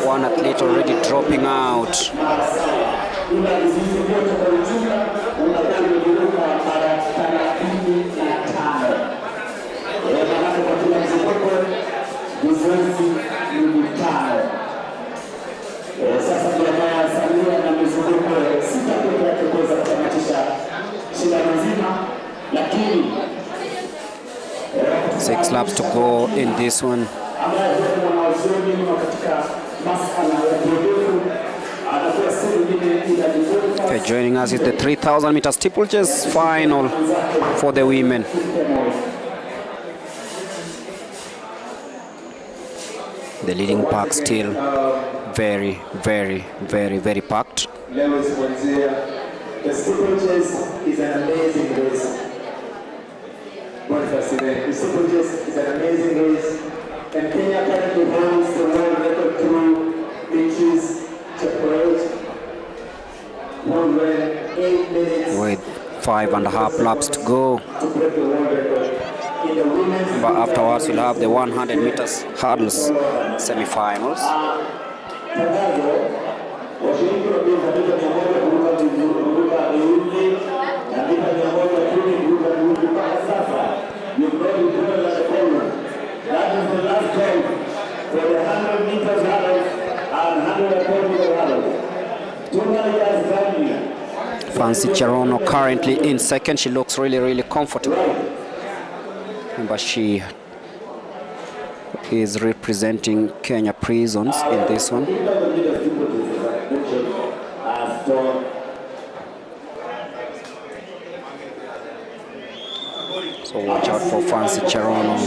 one athlete already dropping out. Six laps to go in this one. If you're joining us, it's the 3,000 meter steeplechase final for the women. The leading pack still very, very, very, very packed. The steeplechase is an amazing race. The steeplechase is an amazing race, and Kenya currently holds the world record through Beatrice Chepkoech, who ran 8 minutes with 5.5 laps to go. to break the world record. In the women's But afterwards, we'll have the 100 meters hurdles semi-finals. washiriki wa mbio za mita 100 kuruka Ulinzi na mita 110 kuruka Ulinzi. Mpaka sasa you've already driven the corner. That is the last time for the 100 meters hurdles and 110 meter hurdles. 200 yards value. Fancy Cherono currently in second. She looks really, really comfortable. But she is representing Kenya Prisons in this one. So watch out for Fancy Cherono.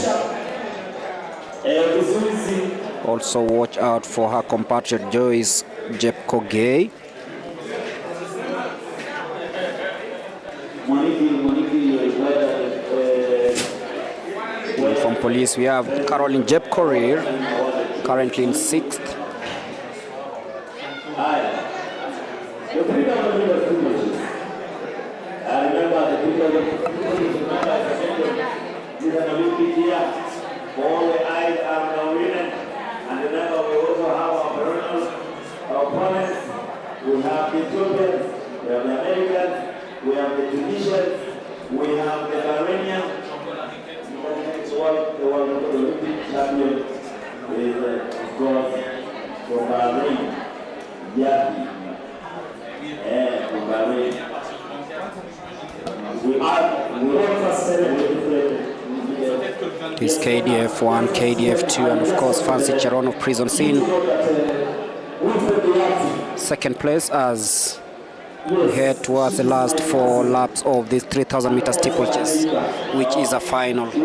Also watch out for her compatriot Joyce Jepkogei. From police, we have Caroline Jeb Korir, currently in 6th. The 3,000 meters finish. Remember the 3,000 is an Olympic year. All the eyes are now women. And remember, we also have our perennials, our opponents. We have the Ethiopians, we have the Americans, we have the Tunisians, we have the Bahrainians. The world Olympic champion is, of course, from Bahrain, Yapi. This KDF 1, KDF 2, and of course Fancy Charon of Prison Scene. Second place as we head towards the last 4 laps of this 3,000 meter steeplechase, which is a final. Okay,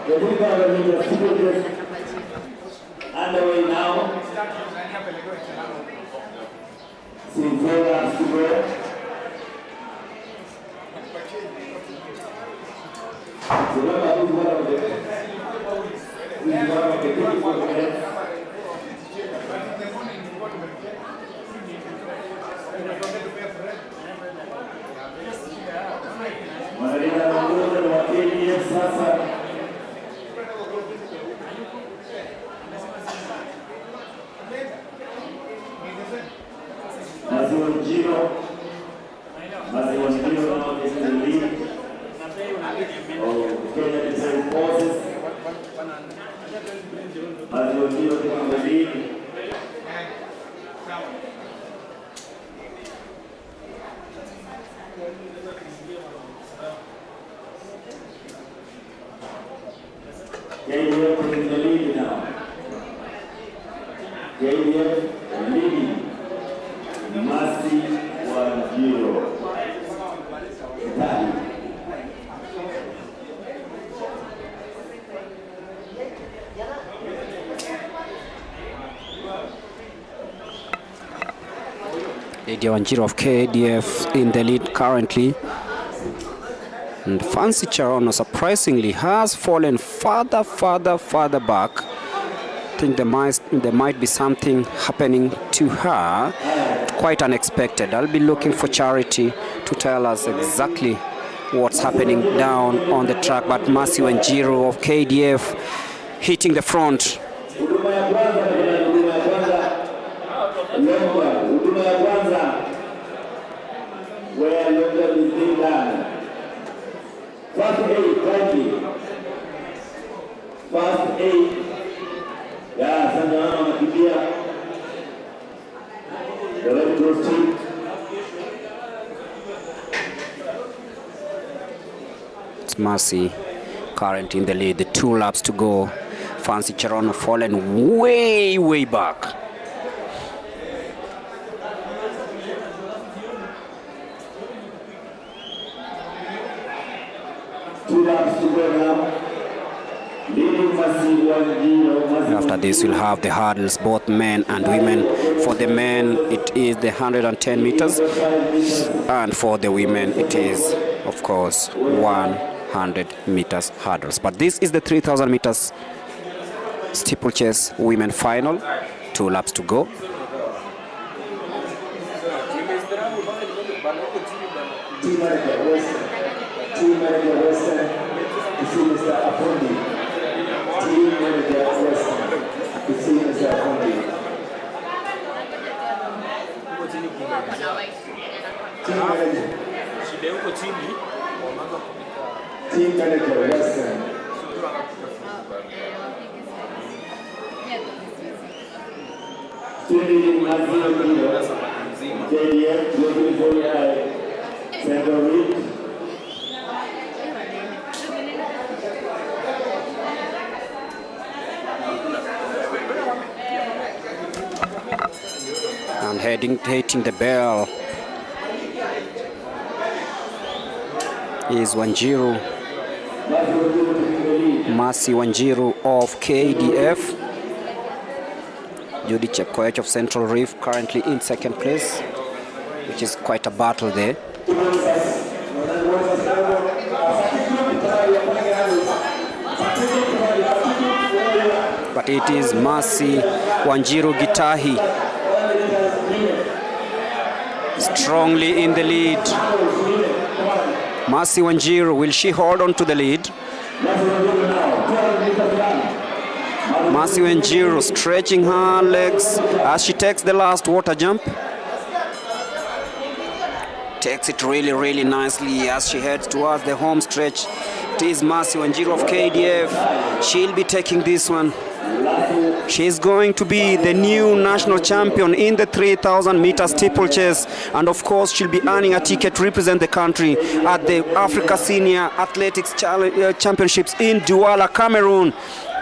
the 3,000 meters steeplechase underway now. Seeing 4 laps to go. So remember, this is one of the critical minutes. Marina Mangolo wa KDF sasa. Maziwa Njiro now is in the lead of Kenya Defense Forces. Maziwa Njiro taking the lead. KDF taking the lead now. KDF leading. Masi 1-0. Italy. Lydia Wanjiru of KDF in the lead currently. And Fancy Charono surprisingly has fallen further back. I think there might be something happening to her. Quite unexpected. I'll be looking for Charity to tell us exactly what's happening down on the track. But Masi Wanjiru of KDF hitting the front. Where London is being done. First aid, kindly. First aid. Yeah, Sanjana wanakimbia. The Red Cross team. It's Masi currently in the lead. The 2 laps to go. Fancy Charono fallen way back. After this, we'll have the hurdles, both men and women. For the men, it is the 110 meters, and for the women, it is, of course, 100 meters hurdles. But this is the 3,000 meters steeplechase women final. 2 laps to go. Team manager Western, you see Mr. Apondi. Team manager Western, you see Mr. Apondi. Team manager Western. Student Mazio JDF, beautiful Center Reed. And hitting the bell is Wanjiru, Masi Wanjiru of KDF. Judy Chepkoech of Central Reef currently in second place, which is quite a battle there. But it is Mercy Wanjiru Gitahi strongly in the lead. Mercy Wanjiru, will she hold on to the lead? Mercy Wanjiru stretching her legs as she takes the last water jump. Takes it really, really nicely as she heads towards the home stretch. It is Mercy Wanjiru of KDF. She'll be taking this one. She's going to be the new national champion in the 3,000 meter steeplechase, and of course she'll be earning a ticket to represent the country at the Africa Senior Athletics Championships in Douala, Cameroon.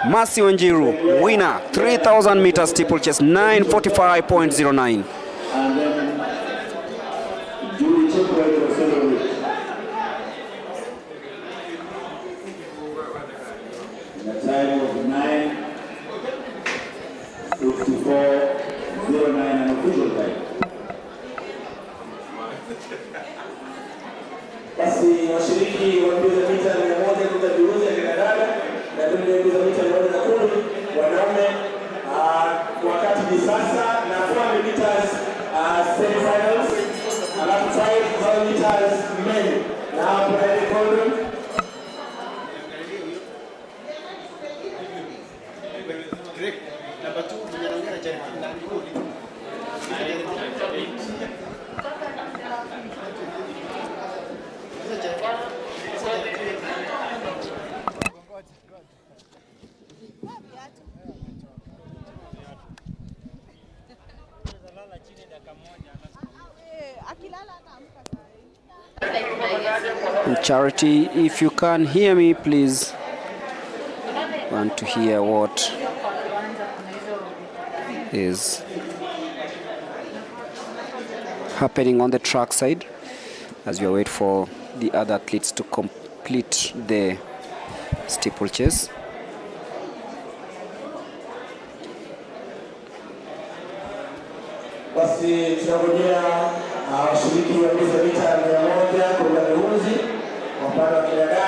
Mercy Wanjiru, winner, 3,000 meter steeplechase, 9:45.09. Time of 9:54.09 and official time. Basi washiriki wa mbio za mita 100 mita virusi ya kinadada na mbio za mita 110 wanaume wakati ni sasa na 400 meters semi-finals, alafu 5,000 meters men na hapo na podium. Charity, if you can hear me, please. Want to hear what is happening on the track side as we wait for the other athletes to complete the steeplechase. Basi tunangojea washiriki wa mbio za mita 100 kwa Ulinzi wapande wa kinadada.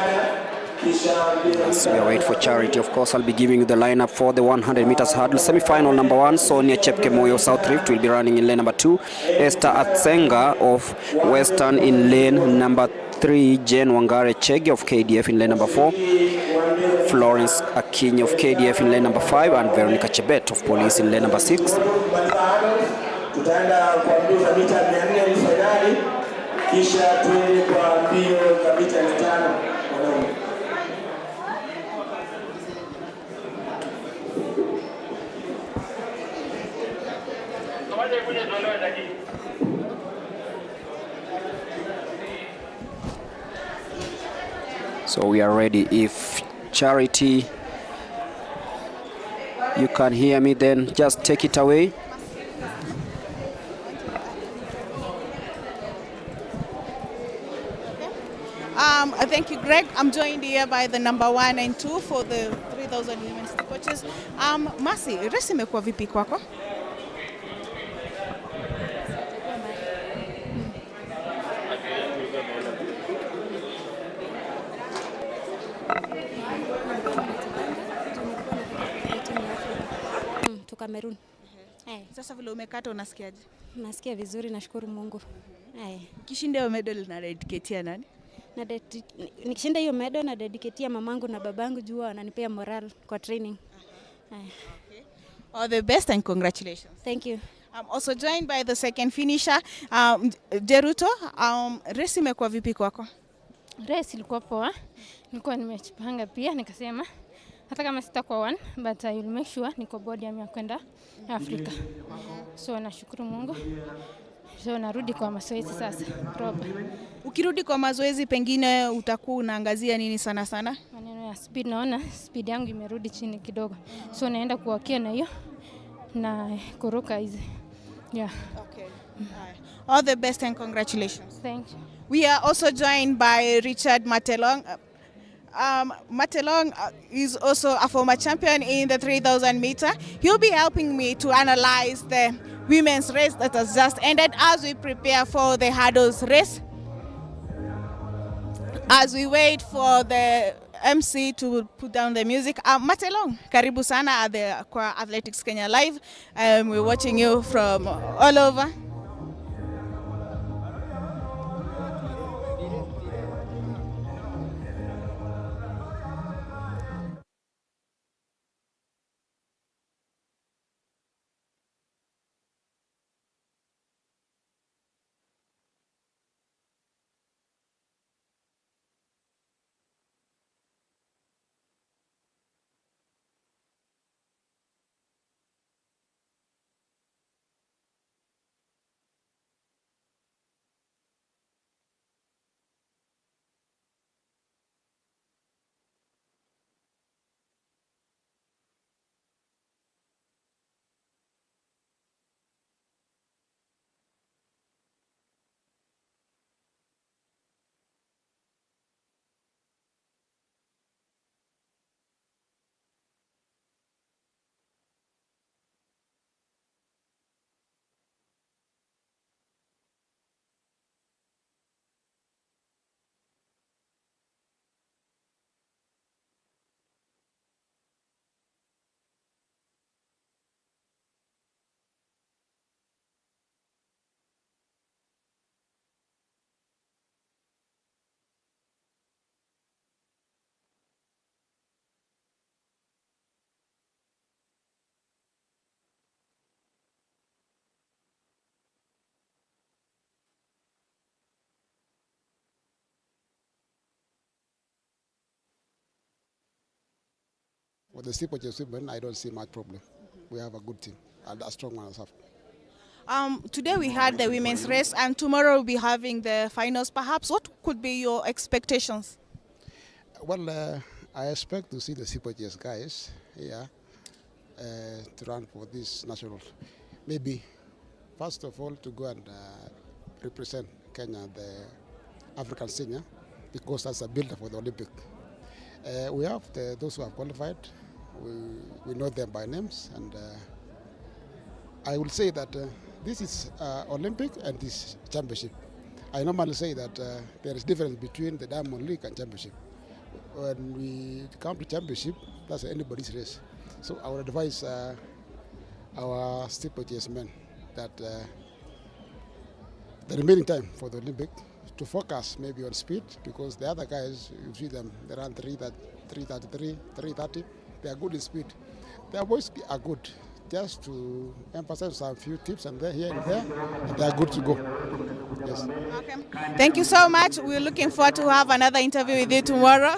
As we wait for Charity, of course, I'll be giving you the lineup for the 100 meters hurdle. Semi-final number 1, Sonia Chepkemoyo of South Rift will be running in lane number 2. Esther Atsenga of Western in lane number 3. Jen Wangare Chege of KDF in lane number 4. Florence Akinyi of KDF in lane number 5. And Veronica Chebet of Police in lane number 6. Tutaenda kwa mbio za mita 400 finali, kisha tuende kwa mbio za mita 500 wanaume. So we are ready. If Charity, you can hear me, then just take it away. Thank you, Greg. I'm joined here by the number 1 and 2 for the 3,000 women's coaches. Mercy, race imekuwa vipi kwako? Cameroon. Sasa vile umekata unasikiaje? Nasikia vizuri, nashukuru Mungu. Ukishinda hiyo medal na dedicate nani? Nikishinda hiyo medal na dedicate mamangu na babangu juu wananipea moral kwa training. Okay. All the best and congratulations. Thank you. I'm also joined by the second finisher, Deruto. Race imekuwa vipi kwako? Race ilikuwa poa. Nilikuwa nimejipanga pia nikasema hata kama sitakuwa 1 but I will make sure niko body ya kwenda Afrika. So nashukuru Mungu. So narudi kwa mazoezi sasa proper. Ukirudi kwa mazoezi pengine utakuwa unaangazia nini sana sana? Maneno ya speed, naona speed yangu imerudi chini kidogo. So naenda kuwakia na hiyo na kuruka hizi. Yeah. Okay. All the best and congratulations. Thank you. We are also joined by Richard Matelong. Matelong is also a former champion in the 3,000 meter. He'll be helping me to analyze the women's race that has just ended as we prepare for the hurdles race. As we wait for the MC to put down the music. Matelong, karibu sana kwa Athletics Kenya Live. We're watching you from all over. For the steeplechase women, I don't see much problem. We have a good team and a strong one as well. Today we had the women's race and tomorrow we'll be having the finals perhaps. What could be your expectations? Well, I expect to see the steeplechase guys here to run for this national. Maybe, first of all, to go and represent Kenya, the African senior, because that's a builder for the Olympic. We have those who have qualified. We know them by names, and I will say that this is Olympic and this championship. I normally say that there is difference between the Diamond League and championship. When we come to championship, that's anybody's race. So I would advise our steeplechase men that the remaining time for the Olympic to focus maybe on speed, because the other guys, you see them, they run 3:33, 3:30. They are good in speed. Their boys are good. Just to emphasize some few tips and here and there, and they are good to go. Yes. Okay. Thank you so much. We're looking forward to have another interview with you tomorrow.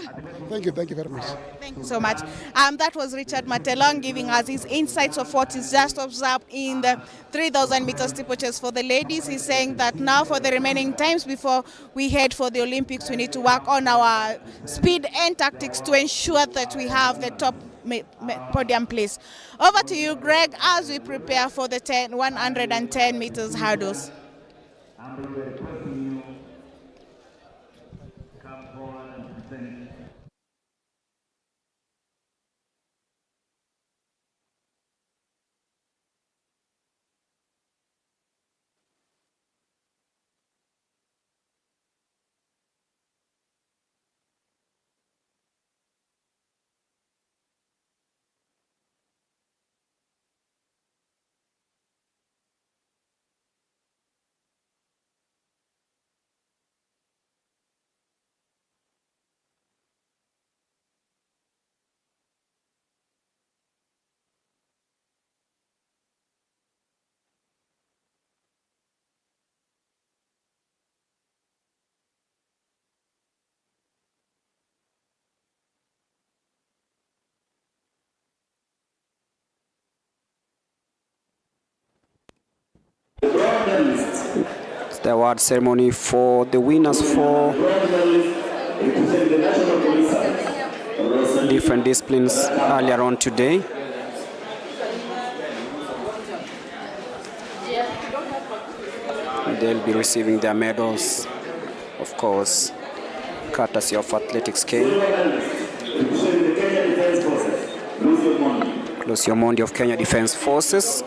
Thank you very much. Thank you so much. That was Richard Matelong giving us his insights of what is just observed in the 3,000 meter steeplechase for the ladies. He's saying that now for the remaining times before we head for the Olympics, we need to work on our speed and tactics to ensure that we have the top podium place. Over to you, Greg, as we prepare for the 110 meters hurdles. It's the award ceremony for the winners for different disciplines earlier on today. They'll be receiving their medals, of course. courtesy of Athletics Kenya. Lucio Mondi of Kenya Defence Forces.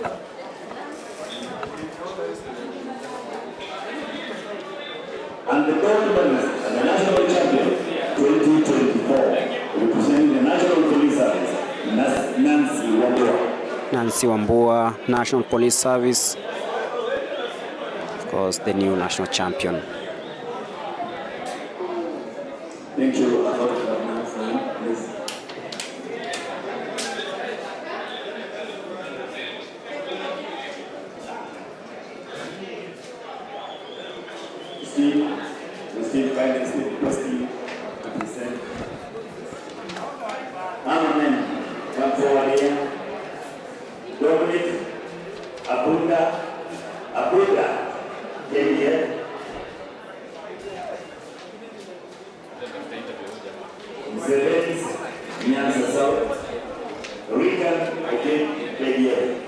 And the gold medalist and the national champion 2024, representing the National Police Service, Nancy Wambua. Nancy Wambua, National Police Service. Of course, the new national champion. Thank you. Steve kindly requesting to present. Amen. Come forward here. Dominic Abunda, came here. Zelen's Nyanza South. Regan, okay, came here.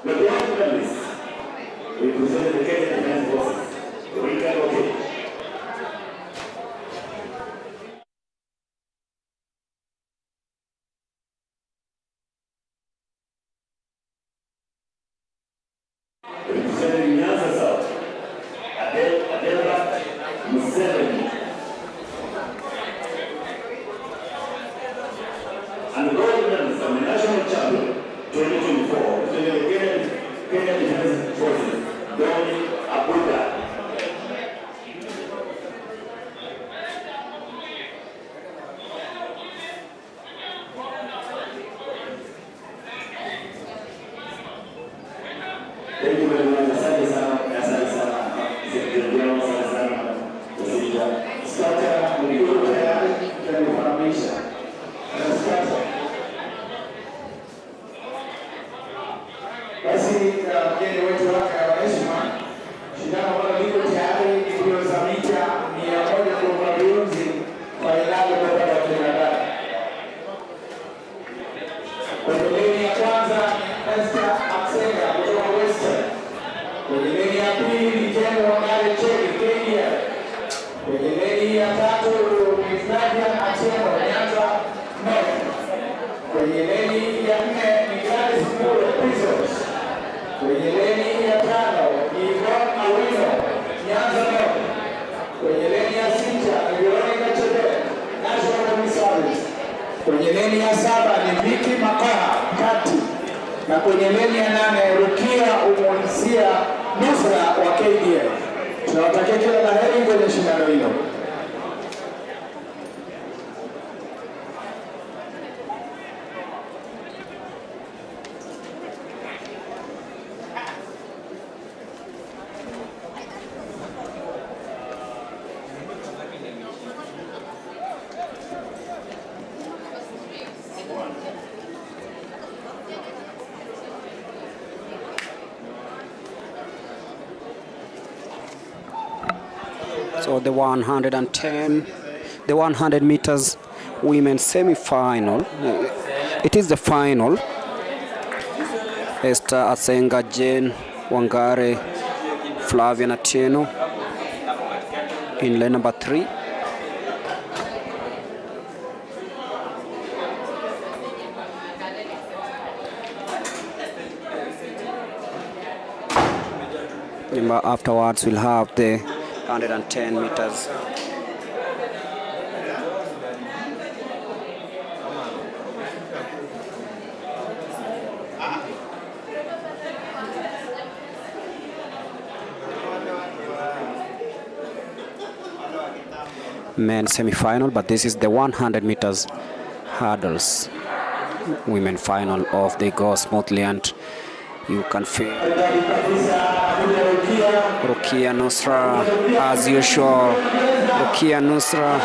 The black medalists represent the Kenya Defence Forces. Regan, okay. Representing Nyanza South, Adela Museveni. And the gold medalist and the national champion 2024, representing the Kenya Defence Forces, Dominic Abunda. Thank you very much. Asante sana. Asante sana. Starter, mlikuwa tayari tunakufahamisha. Starter. Basi mgeni wetu wake wa heshima, shindano ambalo liko tayari ni mbio za mita 100 kwa Ulinzi, fainali kwa upande wa kinadada. Kwenye leni ya kwanza Esther Aksenga kutoka Western. Kwenye leni ya pili ni Jengo Wangare Cheki Kenya. Kwenye leni ya tatu ni Flavia Achengo Nyanza North. Kwenye leni ya nne ni Gladys Mule Prisons. Kwenye leni ya tano ni Yvonne Awino Nyanza North. Kwenye leni ya sita ni Veronica Chebet National Police Service. Kwenye leni ya saba ni Vicky Makoha Kati. Na kwenye leni ya 8 Rukia Umonisia Nusra wa KDF. Tunawatakia kila la heri kwenye shindano hilo. So the 100 meters women semi-final. It is the final. Esther Asenga, Jane Wangare, Flavia Natieno in lane number 3. Afterwards, we'll have the 110 meters. Men semi-final, but this is the 100 meters hurdles women final of the go smoothly, and you can feel Rukia Nusra as usual. Rukia Nusra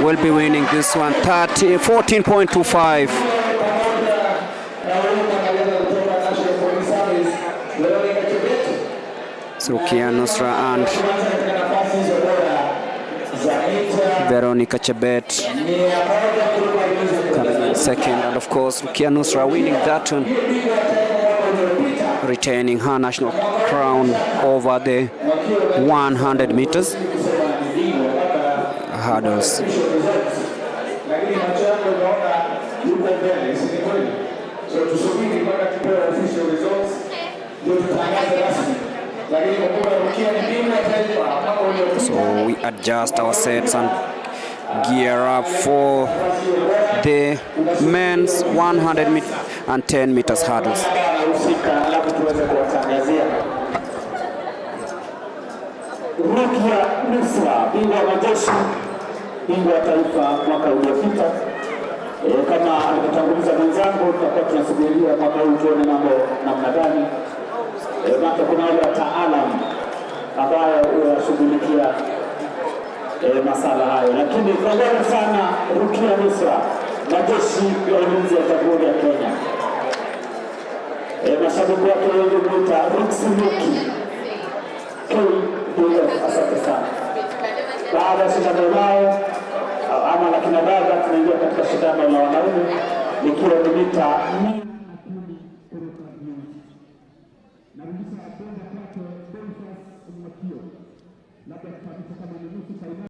will be winning this one 14.25. Rukia Nusra and Veronica Chebet coming second, and of course Rukia Nusra winning that one, retaining her national crown over the 100 meters hurdles. So we adjust our sets and gear up for the men's 100 and 10 meters hurdles. Rukia Nusra, bingwa wa majeshi, bingwa wa taifa mwaka uliopita. Kama alivyotanguliza mwenzangu, tutakuwa tunasubiria mwaka huu tuone mambo namna gani. Maana kuna wale wataalamu ambao wanashughulikia masala hayo, lakini kongera sana Rukia Nusra, majeshi ya ulinzi ya Jamhuri ya Kenya. Mashabiki wake wengi mwita Ruksi. Asante sana. Baada ya shindano lao ama la kina dada, tunaingia katika shindano la wanaume likiwa ni mita